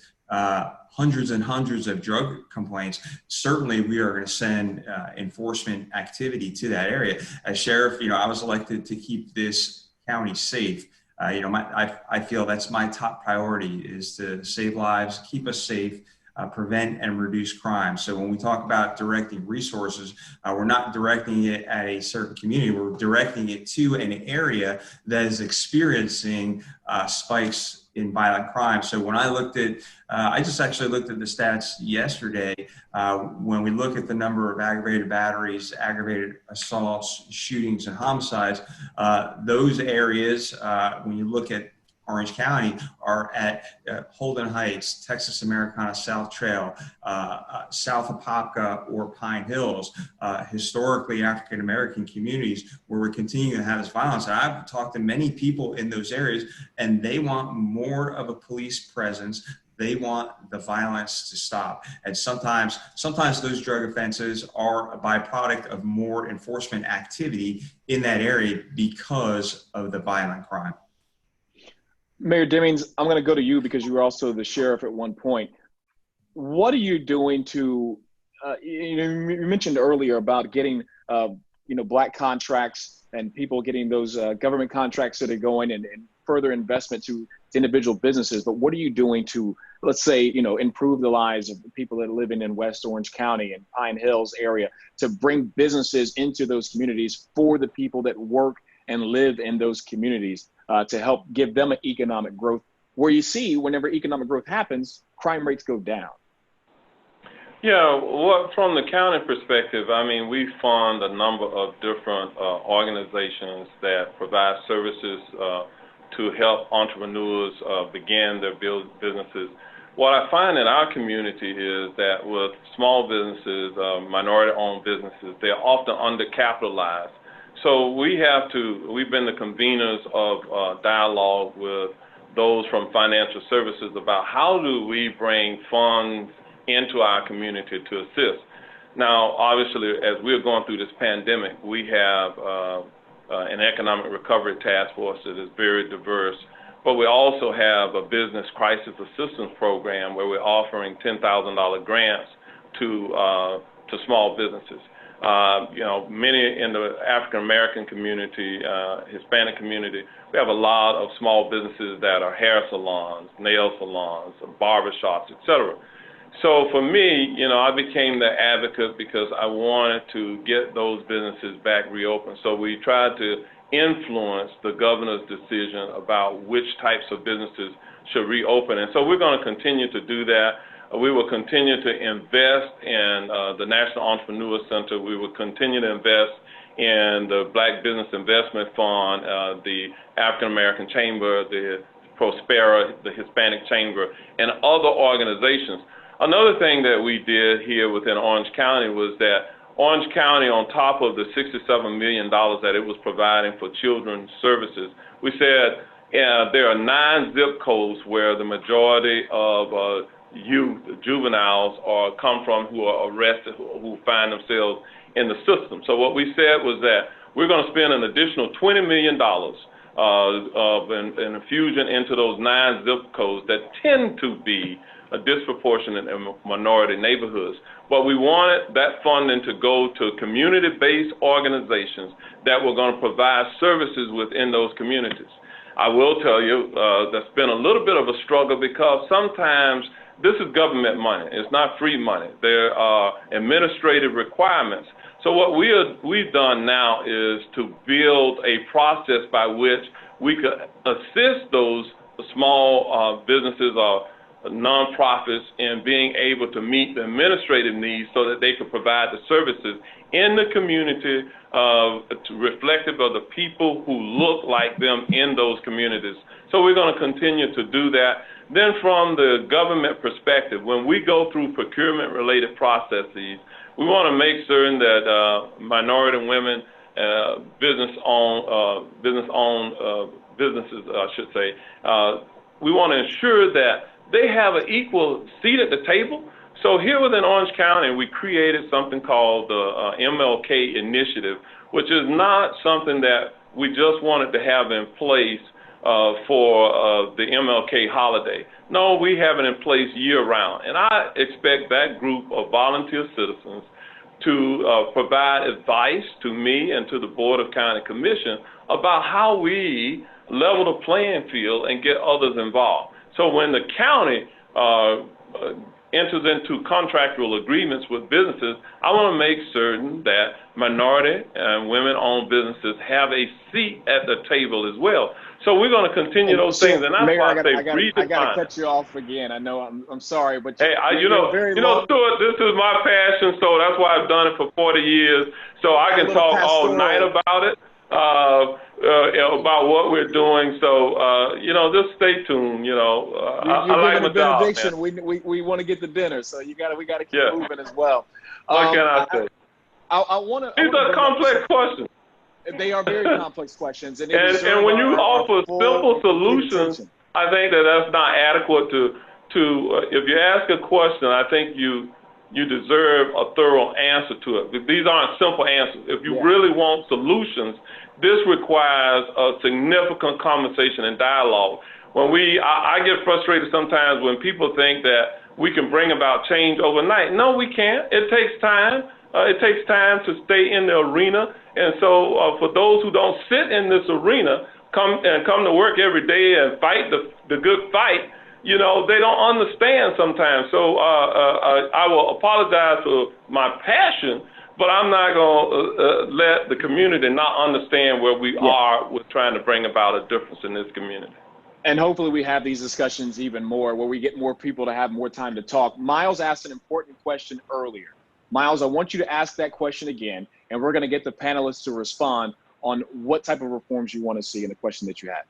hundreds and hundreds of drug complaints, certainly we are going to send enforcement activity to that area. As sheriff, I was elected to keep this county safe. I feel that's my top priority, is to save lives, keep us safe, prevent and reduce crime. So when we talk about directing resources, we're not directing it at a certain community, we're directing it to an area that is experiencing spikes in violent crime. So when I looked at, I just actually looked at the stats yesterday. When we look at the number of aggravated batteries, aggravated assaults, shootings, and homicides, those areas, when you look at Orange County, are at Holden Heights, Texas Americana South Trail, south of Apopka or Pine Hills, historically African-American communities where we're continuing to have this violence. And I've talked to many people in those areas, and they want more of a police presence. They want the violence to stop. And sometimes those drug offenses are a byproduct of more enforcement activity in that area because of the violent crime. Mayor Demings, I'm going to go to you because you were also the sheriff at one point. What are you doing to, you mentioned earlier about getting, Black contracts and people getting those government contracts that are going and further investment to individual businesses. But what are you doing to, let's say, improve the lives of the people that are living in West Orange County and Pine Hills area to bring businesses into those communities for the people that work and live in those communities? To help give them an economic growth, where you see whenever economic growth happens, crime rates go down. Yeah, from the county perspective, we fund a number of different organizations that provide services to help entrepreneurs begin their businesses. What I find in our community is that with small businesses, minority-owned businesses, they're often undercapitalized. So we've been the conveners of dialogue with those from financial services about how do we bring funds into our community to assist. Now, obviously, as we're going through this pandemic, we have an economic recovery task force that is very diverse, but we also have a business crisis assistance program where we're offering $10,000 grants to small businesses. Many in the African American community, Hispanic community, we have a lot of small businesses that are hair salons, nail salons, barbershops, etc. So for me, I became the advocate because I wanted to get those businesses back reopened. So we tried to influence the governor's decision about which types of businesses should reopen. And so we're going to continue to do that. We will continue to invest in the National Entrepreneur Center. We will continue to invest in the Black Business Investment Fund, the African American Chamber, the Prospera, the Hispanic Chamber, and other organizations. Another thing that we did here within Orange County was that Orange County, on top of the $67 million that it was providing for children's services, we said there are 9 zip codes where the majority of youth, juveniles, come from who are arrested, who find themselves in the system. So what we said was that we're going to spend an additional $20 million of an infusion into those 9 zip codes that tend to be a disproportionate in minority neighborhoods. But we wanted that funding to go to community-based organizations that were going to provide services within those communities. I will tell you that's been a little bit of a struggle because sometimes this is government money. It's not free money. There are administrative requirements. So what we've done now is to build a process by which we could assist those small businesses or nonprofits in being able to meet the administrative needs so that they could provide the services in the community reflective of the people who look like them in those communities. So we're going to continue to do that. Then from the government perspective, when we go through procurement-related processes, we want to make certain that minority women, businesses, I should say, we want to ensure that they have an equal seat at the table. So here within Orange County, we created something called the MLK Initiative, which is not something that we just wanted to have in place for the MLK holiday. No, we have it in place year-round. And I expect that group of volunteer citizens to provide advice to me and to the Board of County Commission about how we level the playing field and get others involved. So when the county enters into contractual agreements with businesses, I want to make certain that minority and women-owned businesses have a seat at the table as well. So we're going to continue those things, and that's why I got to cut you off again. I know I'm sorry, but hey, Stuart, this is my passion, so that's why I've done it for 40 years. So I can talk all night about it, about what we're doing. So just stay tuned. I like my job, benediction. We want to get the dinner, so we got to keep moving as well. What can I say? I want to. These are complex questions. They are very complex questions, and when you offer simple solutions, I think that's not adequate to. If you ask a question, I think you deserve a thorough answer to it. These aren't simple answers. If you really want solutions, this requires a significant conversation and dialogue. I get frustrated sometimes when people think that we can bring about change overnight. No, we can't. It takes time. It takes time to stay in the arena. And so for those who don't sit in this arena, come to work every day and fight the good fight, they don't understand sometimes. So I will apologize for my passion, but I'm not going to let the community not understand where we are with trying to bring about a difference in this community. And hopefully we have these discussions even more where we get more people to have more time to talk. Miles asked an important question earlier. Miles, I want you to ask that question again, and we're going to get the panelists to respond on what type of reforms you want to see in the question that you had.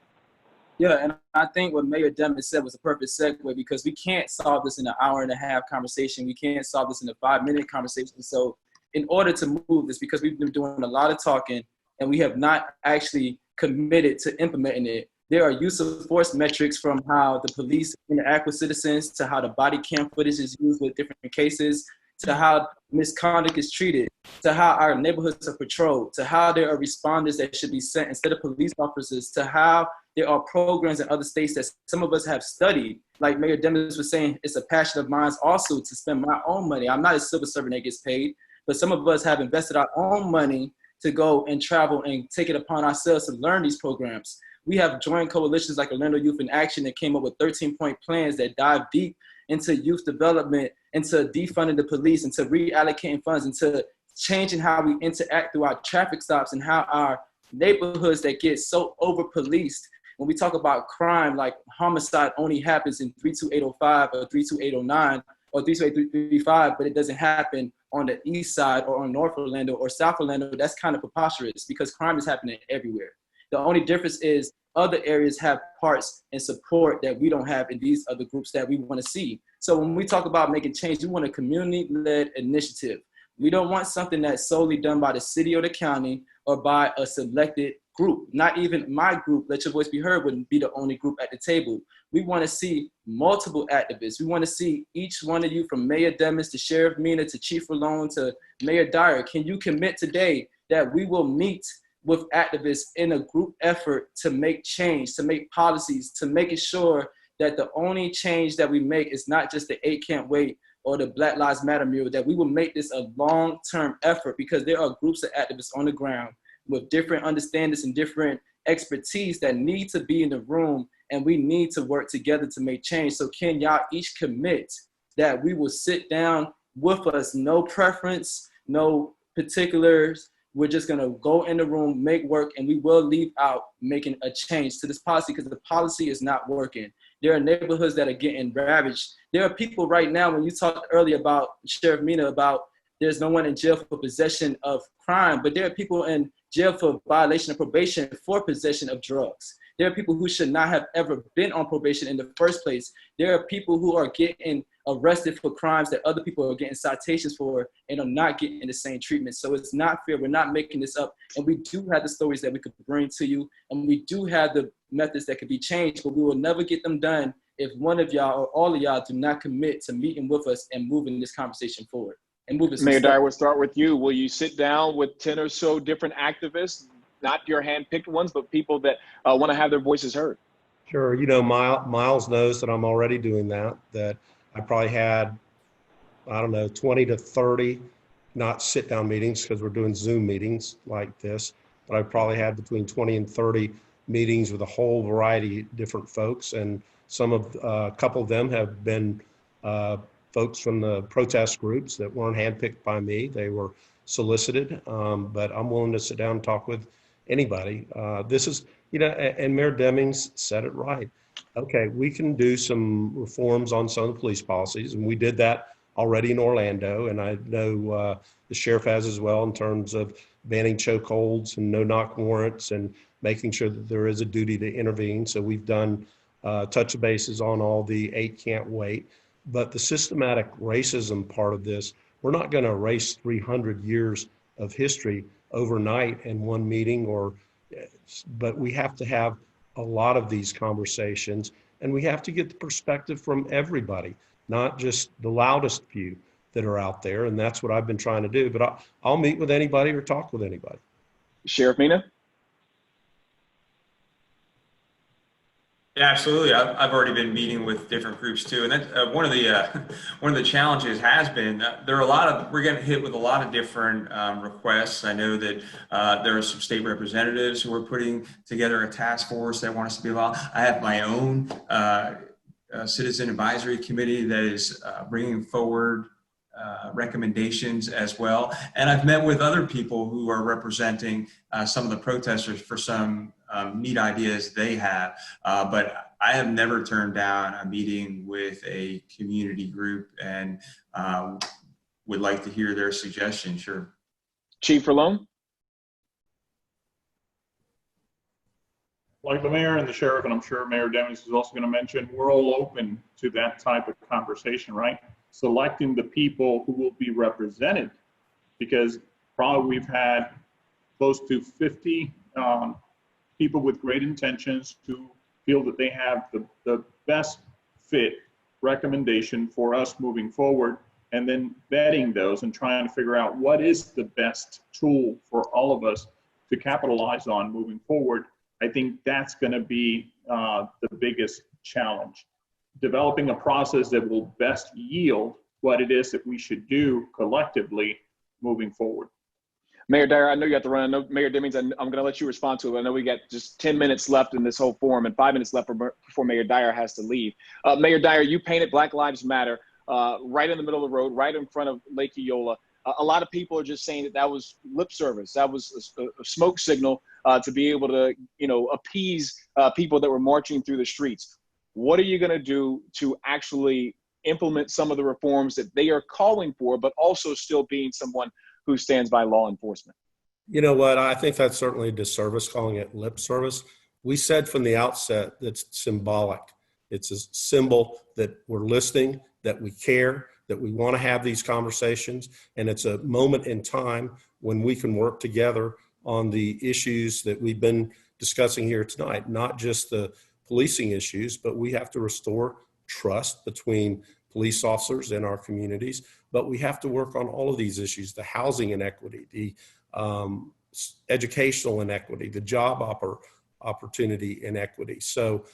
Yeah, and I think what Mayor Demings said was a perfect segue because we can't solve this in an hour-and-a-half conversation. We can't solve this in a 5-minute conversation. So in order to move this, because we've been doing a lot of talking and we have not actually committed to implementing it, There are use of force metrics from how the police interact with citizens to how the body cam footage is used with different cases, to how misconduct is treated, to how our neighborhoods are patrolled, to how there are responders that should be sent instead of police officers, to how there are programs in other states that some of us have studied. Like Mayor Demings was saying, it's a passion of mine also to spend my own money. I'm not a civil servant that gets paid, but some of us have invested our own money to go and travel and take it upon ourselves to learn these programs. We have joined coalitions like Orlando Youth in Action that came up with 13-point plans that dive deep into youth development, into defunding the police, into reallocating funds, into changing how we interact through our traffic stops and how our neighborhoods that get so over-policed. When we talk about crime, like homicide only happens in 32805 or 32809 or 32835, but it doesn't happen on the east side or on North Orlando or South Orlando. That's kind of preposterous because crime is happening everywhere. The only difference is other areas have parts and support that we don't have in these other groups that we want to see. So when we talk about making change, we want a community-led initiative. We don't want something that's solely done by the city or the county or by a selected group. Not even my group, Let Your Voice Be Heard, wouldn't be the only group at the table. We want to see multiple activists. We want to see each one of you, from Mayor Demings to Sheriff Mina to Chief Rolon to Mayor Dyer. Can you commit today that we will meet with activists in a group effort to make change, to make policies, to making sure that the only change that we make is not just the 8 Can't Wait or the Black Lives Matter mural, that we will make this a long-term effort, because there are groups of activists on the ground with different understandings and different expertise that need to be in the room, and we need to work together to make change. So can y'all each commit that we will sit down with us, no preference, no particulars, we're just gonna go in the room, make work, and we will leave out making a change to this policy, because the policy is not working. There are neighborhoods that are getting ravaged. There are people right now, when you talked earlier about Sheriff Mina, about there's no one in jail for possession of crime, but there are people in jail for violation of probation for possession of drugs. There are people who should not have ever been on probation in the first place. There are people who are getting arrested for crimes that other people are getting citations for and are not getting the same treatment. So it's not fair. We're not making this up. And we do have the stories that we could bring to you. And we do have the methods that could be changed, but we will never get them done if one of y'all or all of y'all do not commit to meeting with us and moving this conversation forward. And moving. Mayor Dyer, we'll start with you. Will you sit down with 10 or so different activists, not your hand-picked ones, but people that want to have their voices heard? Sure. You know, Miles knows that I'm already doing that I probably had, I don't know, 20 to 30, not sit-down meetings because we're doing Zoom meetings like this, but I probably had between 20 and 30 meetings with a whole variety of different folks. And a couple of them have been folks from the protest groups that weren't handpicked by me. They were solicited, but I'm willing to sit down and talk with anybody. This is, you know, and Mayor Demings said it right. Okay, we can do some reforms on some of the police policies, and we did that already in Orlando, and I know the sheriff has as well, in terms of banning chokeholds and no-knock warrants and making sure that there is a duty to intervene. So we've done touch bases on all the 8 Can't Wait. But the systematic racism part of this, we're not going to erase 300 years of history overnight in one meeting, but we have to have a lot of these conversations, and we have to get the perspective from everybody, not just the loudest few that are out there. And that's what I've been trying to do. But I'll meet with anybody or talk with anybody. Sheriff Mina? Yeah, absolutely. I've already been meeting with different groups too, and that's one of the challenges has been we're getting hit with a lot of different requests. I know that there are some state representatives who are putting together a task force that want us to be involved. I have my own citizen advisory committee that is bringing forward recommendations as well, and I've met with other people who are representing some of the protesters for some neat ideas they have, but I have never turned down a meeting with a community group, and would like to hear their suggestions. Sure. Chief Rolon? Like the mayor and the sheriff, and I'm sure Mayor Demings is also going to mention, we're all open to that type of conversation, right? Selecting the people who will be represented, because probably we've had close to 50 people with great intentions who feel that they have the best fit recommendation for us moving forward, and then vetting those and trying to figure out what is the best tool for all of us to capitalize on moving forward. I think that's going to be the biggest challenge. Developing a process that will best yield what it is that we should do collectively moving forward. Mayor Dyer, I know you have to run. I know Mayor Demings, I'm going to let you respond to it. I know we got just 10 minutes left in this whole forum and 5 minutes left before Mayor Dyer has to leave. Mayor Dyer, you painted Black Lives Matter right in the middle of the road, right in front of Lake Eola. A lot of people are just saying that that was lip service. That was a smoke signal to be able to, appease people that were marching through the streets. What are you going to do to actually implement some of the reforms that they are calling for, but also still being someone who stands by law enforcement? You know what? I think that's certainly a disservice calling it lip service. We said from the outset that's symbolic. It's a symbol that we're listening, that we care, that we want to have these conversations. And it's a moment in time when we can work together on the issues that we've been discussing here tonight, not just the policing issues, but we have to restore trust between police officers in our communities. But we have to work on all of these issues: the housing inequity, the educational inequity, the job opportunity inequity. So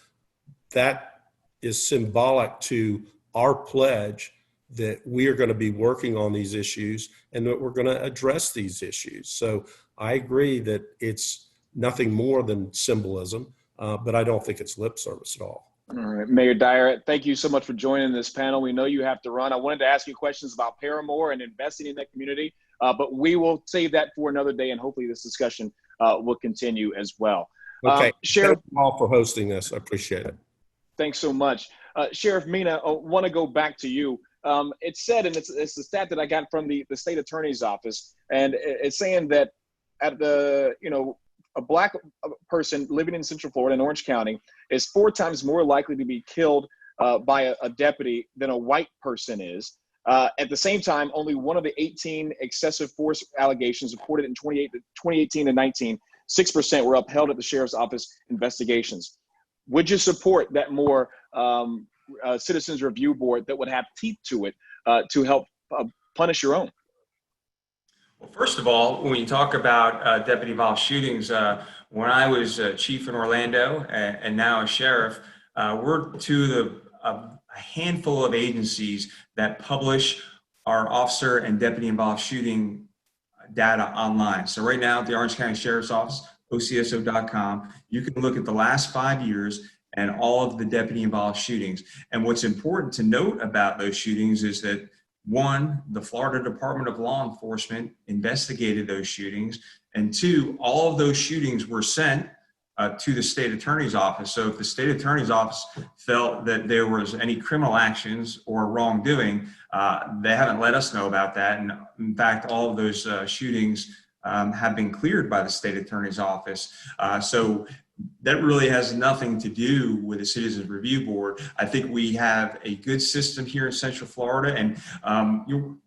that is symbolic to our pledge that we are going to be working on these issues and that we're going to address these issues. So I agree that it's nothing more than symbolism, but I don't think it's lip service at all. All right, Mayor Dyer, thank you so much for joining this panel. We know you have to run. I wanted to ask you questions about Paramore and investing in that community, but we will save that for another day, and hopefully this discussion will continue as well. Okay, Sheriff, thank you all for hosting this. I appreciate it. Thanks so much. Sheriff Mina, I want to go back to you. It said, and it's a stat that I got from the state attorney's office, and it's saying that at the, a Black person living in Central Florida in Orange County is 4 times more likely to be killed by a deputy than a white person is. At the same time, only one of the 18 excessive force allegations reported in 2018 and 19, 6% were upheld at the sheriff's office investigations. Would you support that more citizens review board that would have teeth to it to help punish your own? Well, first of all, when you talk about deputy-involved shootings, when I was chief in Orlando and now a sheriff, we're two of a handful of agencies that publish our officer and deputy-involved shooting data online. So right now at the Orange County Sheriff's Office, OCSO.com, you can look at the last 5 years and all of the deputy-involved shootings. And what's important to note about those shootings is that, one, the Florida Department of Law Enforcement investigated those shootings, and 2, all of those shootings were sent to the state attorney's office. So if the state attorney's office felt that there was any criminal actions or wrongdoing, they haven't let us know about that. And in fact, all of those shootings have been cleared by the state attorney's office. So that really has nothing to do with the Citizens Review Board. I think we have a good system here in Central Florida, and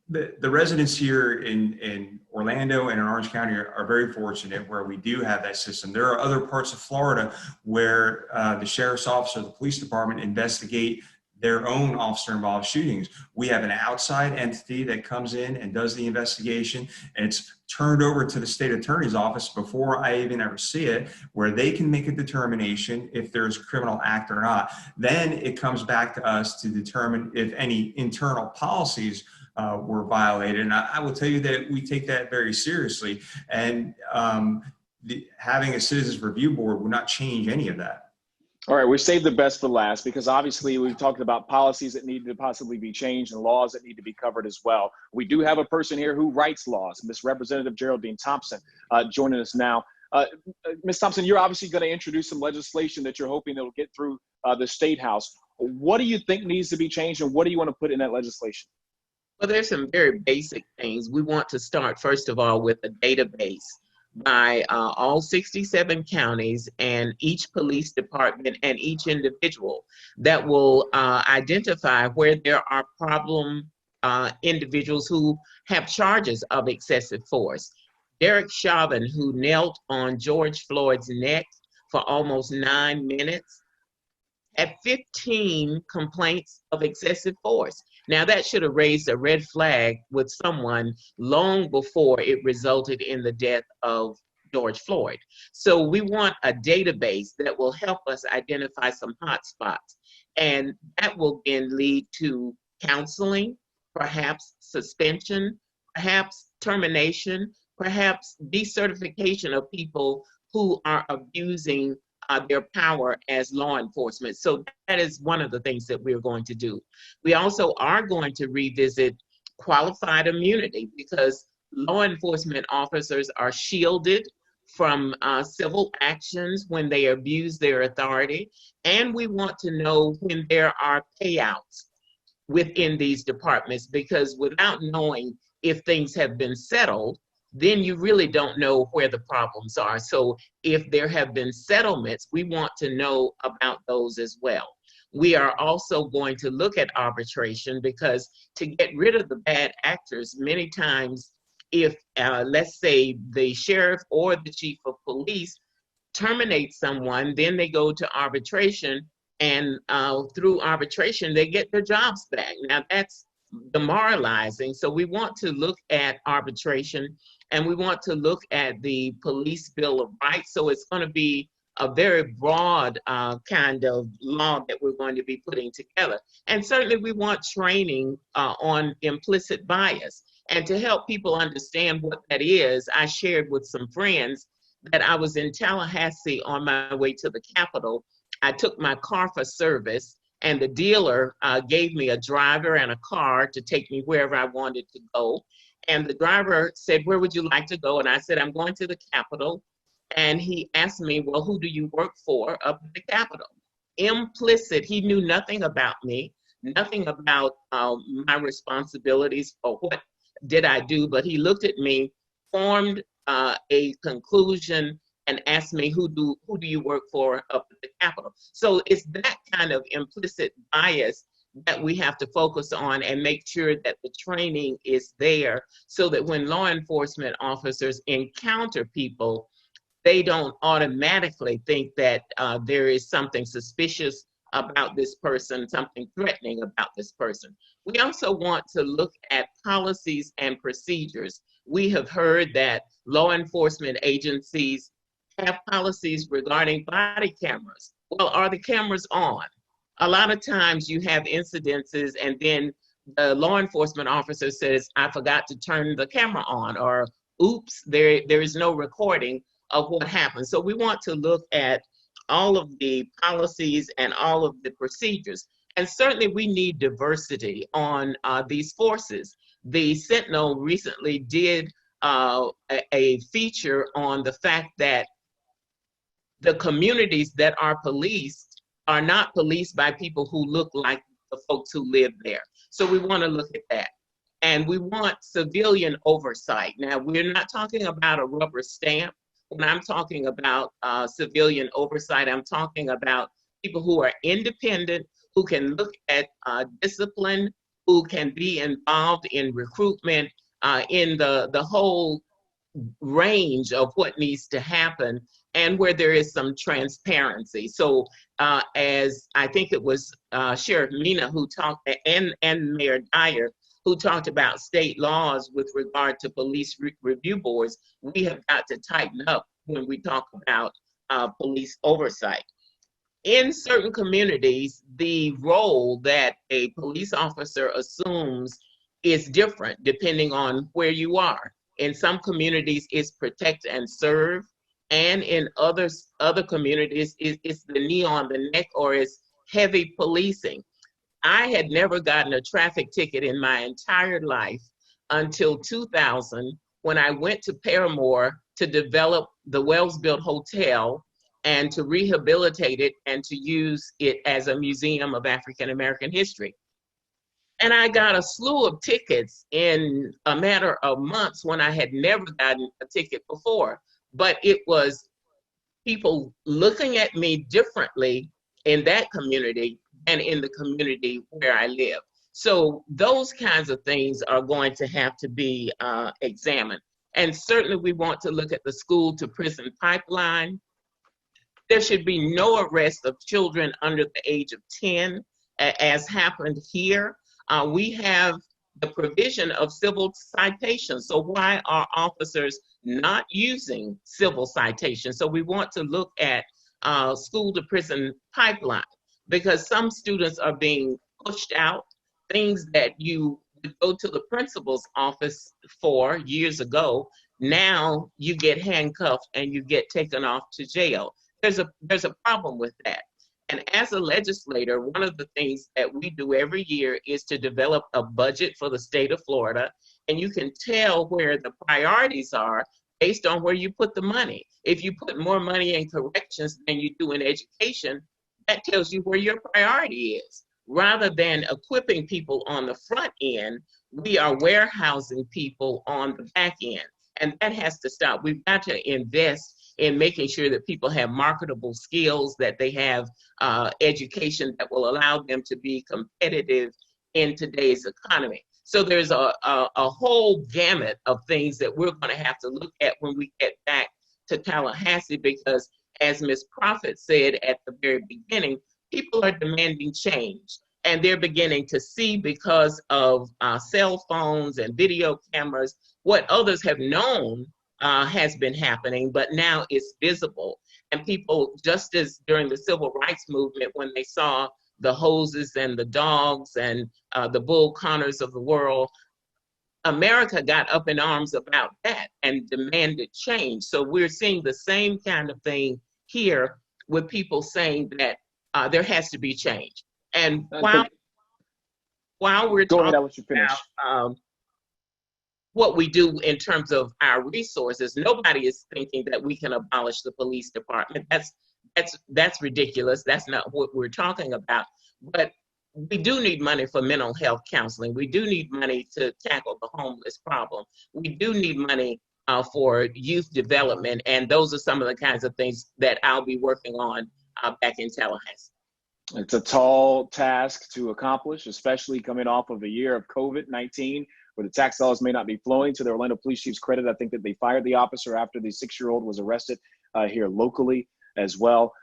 the residents here in Orlando and in Orange County are very fortunate where we do have that system. There are other parts of Florida where the sheriff's office or the police department investigate their own officer-involved shootings. We have an outside entity that comes in and does the investigation, and it's turned over to the state attorney's office before I even ever see it, where they can make a determination if there's a criminal act or not. Then it comes back to us to determine if any internal policies were violated. And I will tell you that we take that very seriously, and having a Citizens Review Board would not change any of that. All right, we saved the best for last because obviously we've talked about policies that need to possibly be changed and laws that need to be covered as well. We do have a person here who writes laws, Ms. Representative Geraldine Thompson, joining us now. Ms. Thompson, you're obviously going to introduce some legislation that you're hoping that will get through the State House. What do you think needs to be changed, and what do you want to put in that legislation? Well, there's some very basic things. We want to start, first of all, with a database by all 67 counties and each police department and each individual that will identify where there are problem individuals who have charges of excessive force. Derek Chauvin, who knelt on George Floyd's neck for almost 9 minutes, at 15 complaints of excessive force. Now, that should have raised a red flag with someone long before it resulted in the death of George Floyd. So we want a database that will help us identify some hot spots, and that will then lead to counseling, perhaps suspension, perhaps termination, perhaps decertification of people who are abusing their power as law enforcement. So that is one of the things that we're going to do. We also are going to revisit qualified immunity, because law enforcement officers are shielded from civil actions when they abuse their authority. And we want to know when there are payouts within these departments, because without knowing if things have been settled, then you really don't know where the problems are. So if there have been settlements, we want to know about those as well. We are also going to look at arbitration, because to get rid of the bad actors, many times if, let's say, the sheriff or the chief of police terminate someone, then they go to arbitration, and through arbitration, they get their jobs back. Now, that's demoralizing. So we want to look at arbitration, and we want to look at the Police Bill of Rights. So it's going to be a very broad kind of law that we're going to be putting together. And certainly we want training on implicit bias. And to help people understand what that is, I shared with some friends that I was in Tallahassee on my way to the Capitol. I took my car for service, and the dealer gave me a driver and a car to take me wherever I wanted to go. And the driver said, "Where would you like to go?" And I said, "I'm going to the Capitol." And he asked me, "Well, who do you work for up at the Capitol?" Implicit, he knew nothing about me, nothing about my responsibilities or what did I do, but he looked at me, formed a conclusion, and asked me, who do you work for up at the Capitol? So it's that kind of implicit bias that we have to focus on and make sure that the training is there, so that when law enforcement officers encounter people, they don't automatically think that there is something suspicious about this person, something threatening about this person. We also want to look at policies and procedures. We have heard that law enforcement agencies have policies regarding body cameras. Well, are the cameras on? A lot of times you have incidences, and then the law enforcement officer says, "I forgot to turn the camera on," or "Oops, there is no recording of what happened." So we want to look at all of the policies and all of the procedures. And certainly we need diversity on these forces. The Sentinel recently did a feature on the fact that the communities that are policed are not policed by people who look like the folks who live there. So we want to look at that. And we want civilian oversight. Now, we're not talking about a rubber stamp. When I'm talking about civilian oversight, I'm talking about people who are independent, who can look at discipline, who can be involved in recruitment, in the whole range of what needs to happen, and where there is some transparency. So as I think it was Sheriff Mina who talked, and Mayor Dyer, who talked about state laws with regard to police review boards, we have got to tighten up when we talk about police oversight. In certain communities, the role that a police officer assumes is different depending on where you are. In some communities, it's protect and serve, and in other communities, it's the knee on the neck, or it's heavy policing. I had never gotten a traffic ticket in my entire life until 2000, when I went to Paramore to develop the Wells-Built Hotel and to rehabilitate it and to use it as a museum of African American history. And I got a slew of tickets in a matter of months when I had never gotten a ticket before. But it was people looking at me differently in that community and in the community where I live. So those kinds of things are going to have to be examined. And certainly we want to look at the school to prison pipeline. There should be no arrest of children under the age of 10, as happened here. We have the provision of civil citations. So why are officers not using civil citations? So we want to look at school to prison pipeline, because some students are being pushed out, things that you would go to the principal's office for years ago. Now you get handcuffed and you get taken off to jail. There's a problem with that. And as a legislator, one of the things that we do every year is to develop a budget for the state of Florida. And you can tell where the priorities are based on where you put the money. If you put more money in corrections than you do in education, that tells you where your priority is. Rather than equipping people on the front end, we are warehousing people on the back end. And that has to stop. We've got to invest in making sure that people have marketable skills, that they have education that will allow them to be competitive in today's economy. So there's a whole gamut of things that we're going to have to look at when we get back to Tallahassee, because as Ms. Prophet said at the very beginning, people are demanding change. And they're beginning to see, because of cell phones and video cameras, what others have known has been happening, but now it's visible. And people, just as during the civil rights movement, when they saw the hoses and the dogs and the Bull Connors of the world, America got up in arms about that and demanded change. So we're seeing the same kind of thing here, with people saying that there has to be change. And while we're talking about what we do in terms of our resources, nobody is thinking that we can abolish the police department. That's ridiculous. That's not what we're talking about. But we do need money for mental health counseling. We do need money to tackle the homeless problem. We do need money for youth development. And those are some of the kinds of things that I'll be working on back in Tallahassee. It's a tall task to accomplish, especially coming off of a year of COVID-19, where the tax dollars may not be flowing. To the Orlando Police Chief's credit, I think that they fired the officer after the 6-year-old was arrested here locally as well.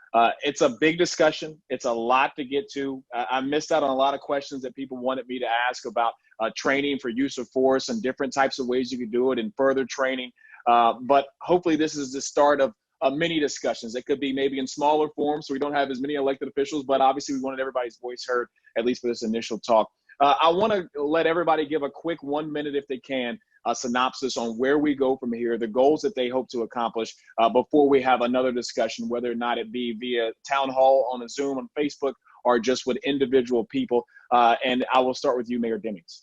It's a big discussion. It's a lot to get to. I missed out on a lot of questions that people wanted me to ask about training for use of force and different types of ways you could do it, and further training. But hopefully this is the start of many discussions. It could be maybe in smaller forms, so we don't have as many elected officials, but obviously we wanted everybody's voice heard, at least for this initial talk. I want to let everybody give a quick 1 minute, if they can, synopsis on where we go from here, the goals that they hope to accomplish before we have another discussion, whether or not it be via town hall, on a Zoom, on Facebook, or just with individual people. And I will start with you, Mayor Demings.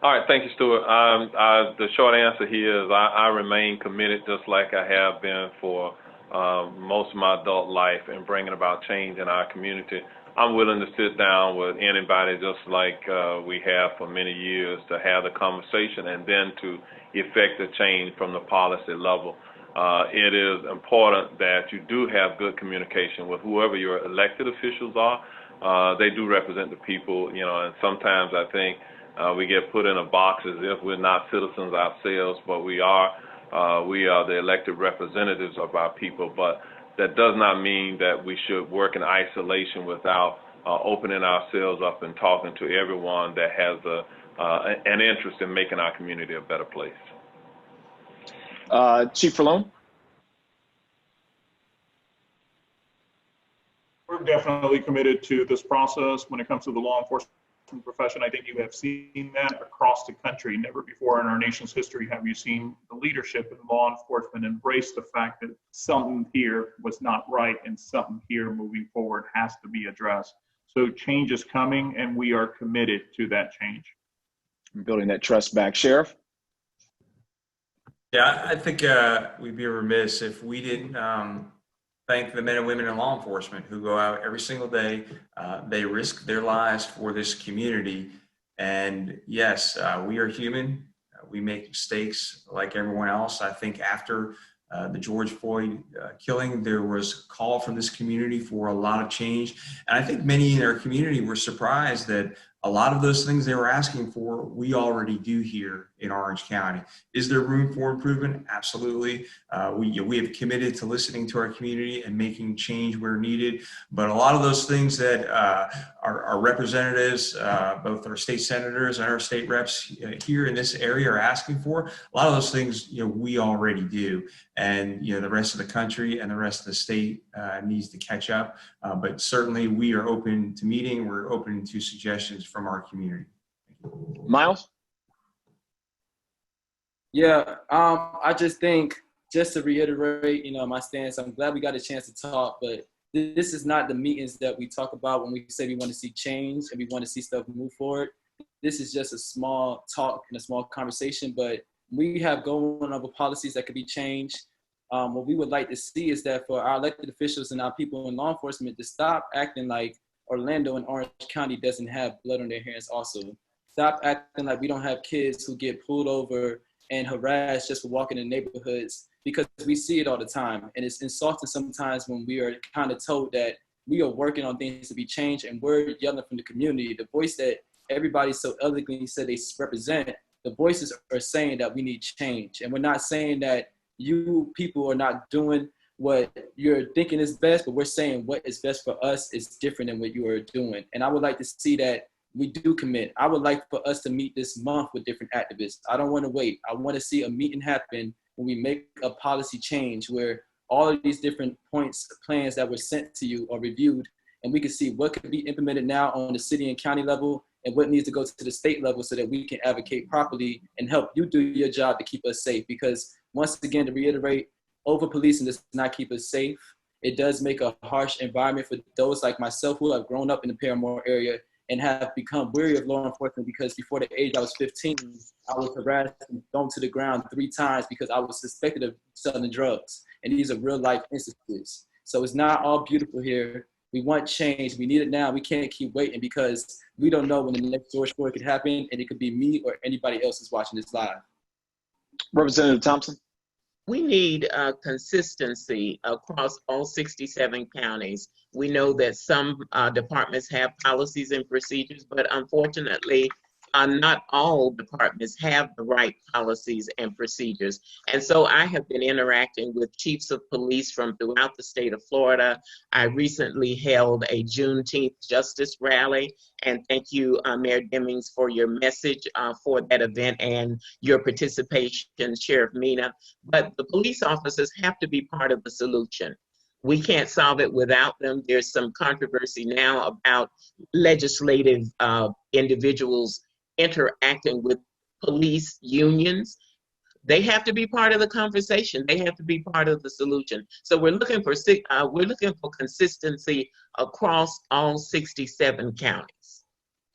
All right, thank you, Stuart. The short answer here is I remain committed, just like I have been for most of my adult life, in bringing about change in our community. I'm willing to sit down with anybody, just like we have for many years, to have the conversation and then to effect a change from the policy level. It is important that you do have good communication with whoever your elected officials are. They do represent the people, you know, and sometimes I think we get put in a box as if we're not citizens ourselves, but we are. We are the elected representatives of our people, but that does not mean that we should work in isolation without opening ourselves up and talking to everyone that has an interest in making our community a better place. Chief Rolon? We're definitely committed to this process when it comes to the law enforcement profession. I think you have seen that across the country. Never before in our nation's history have you seen the leadership in law enforcement embrace the fact that something here was not right and something here moving forward has to be addressed. So change is coming, and we are committed to that change. Building that trust back. Sheriff? Yeah, I think we'd be remiss if we didn't thank the men and women in law enforcement who go out every single day. They risk their lives for this community. And yes, we are human. We make mistakes like everyone else. I think after the George Floyd killing, there was a call from this community for a lot of change. And I think many in our community were surprised that A lot of those things they were asking for, we already do here in Orange County. Is there room for improvement? Absolutely. We have committed to listening to our community and making change where needed. But a lot of those things that our representatives, both our state senators and our state reps here in this area are asking for, a lot of those things, we already do. And, the rest of the country and the rest of the state needs to catch up. But certainly we are open to meeting. We're open to suggestions from our community. Miles? Yeah, I just think, just to reiterate, my stance, I'm glad we got a chance to talk, but this is not the meetings that we talk about when we say we want to see change and we want to see stuff move forward. This is just a small talk and a small conversation, but we have going over policies that could be changed. What we would like to see is that for our elected officials and our people in law enforcement to stop acting like Orlando and Orange County doesn't have blood on their hands also. Stop acting like we don't have kids who get pulled over and harassed just for walking in neighborhoods, because we see it all the time. And it's insulting sometimes when we are kind of told that we are working on things to be changed and we're yelling from the community. The voice that everybody so eloquently said they represent, the voices are saying that we need change. And we're not saying that you people are not doing what you're thinking is best, but we're saying what is best for us is different than what you are doing. And I would like to see that we do commit. I would like for us to meet this month with different activists. I don't want to wait. I want to see a meeting happen when we make a policy change where all of these different points, plans that were sent to you are reviewed, and we can see what could be implemented now on the city and county level and what needs to go to the state level so that we can advocate properly and help you do your job to keep us safe. Because once again, to reiterate, over-policing does not keep us safe. It does make a harsh environment for those like myself who have grown up in the Paramore area and have become weary of law enforcement, because before the age I was 15, I was harassed and thrown to the ground 3 times because I was suspected of selling drugs. And these are real life instances. So it's not all beautiful here. We want change. We need it now. We can't keep waiting because we don't know when the next George Floyd could happen, and it could be me or anybody else who's watching this live. Representative Thompson? We need consistency across all 67 counties. We know that some departments have policies and procedures, but unfortunately, not all departments have the right policies and procedures. And so I have been interacting with chiefs of police from throughout the state of Florida. I recently held a Juneteenth Justice Rally, and thank you, Mayor Demings, for your message for that event and your participation, Sheriff Mina. But the police officers have to be part of the solution. We can't solve it without them. There's some controversy now about legislative individuals interacting with police unions. They have to be part of the conversation. They have to be part of the solution. So we're looking for consistency across all 67 counties.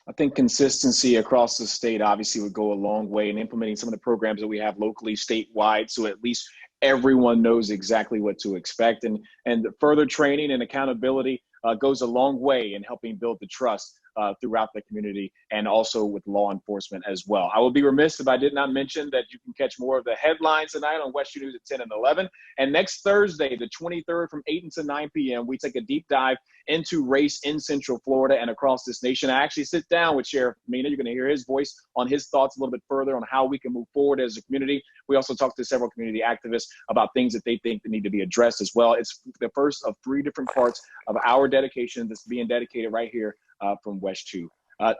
I think consistency across the state obviously would go a long way in implementing some of the programs that we have locally, statewide, so at least everyone knows exactly what to expect. And further training and accountability goes a long way in helping build the trust throughout the community and also with law enforcement as well. I would be remiss if I did not mention that you can catch more of the headlines tonight on West News at 10 and 11. And next Thursday, the 23rd, from 8 until 9 p.m., we take a deep dive into race in Central Florida and across this nation. I actually sit down with Sheriff Mina. You're going to hear his voice on his thoughts a little bit further on how we can move forward as a community. We also talk to several community activists about things that they think that need to be addressed as well. It's the first of 3 different parts of our dedication that's being dedicated right here from West 2.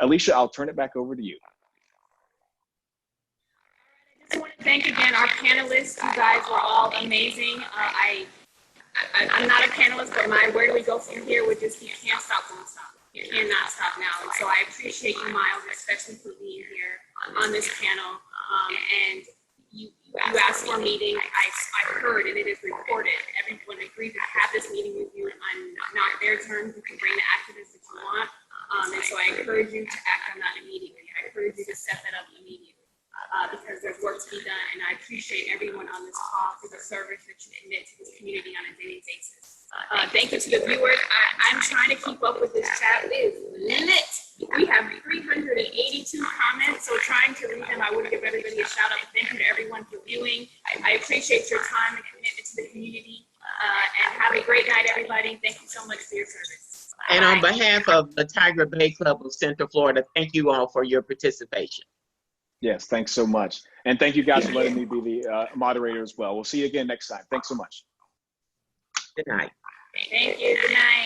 Alicia, I'll turn it back over to you. I just want to thank again our panelists. You guys were all amazing. I'm not a panelist, but my where do we go from here would just, you can't stop, won't stop. You cannot stop now. And so I appreciate you, Miles, especially for being here on this panel. And you asked for a meeting. I heard, and it is recorded. Everyone agreed to have this meeting with you on not their terms. You can bring the activists that you want. And so I encourage you to act on that immediately. I encourage you to set that up immediately because there's work to be done. And I appreciate everyone on this call for the service that you commit to this community on a daily basis. Thank you to the viewers. I'm trying to keep up with this chat. It is lit. We have 382 comments, so trying to read them, I want to give everybody a shout out. Thank you to everyone for viewing. I appreciate your time and commitment to the community. And have a great night, everybody. Thank you so much for your service. And on behalf of the Tiger Bay Club of Central Florida, thank you all for your participation. Yes, thanks so much. And thank you guys for letting me be the moderator as well. We'll see you again next time. Thanks so much. Good night. Thank you. Good night.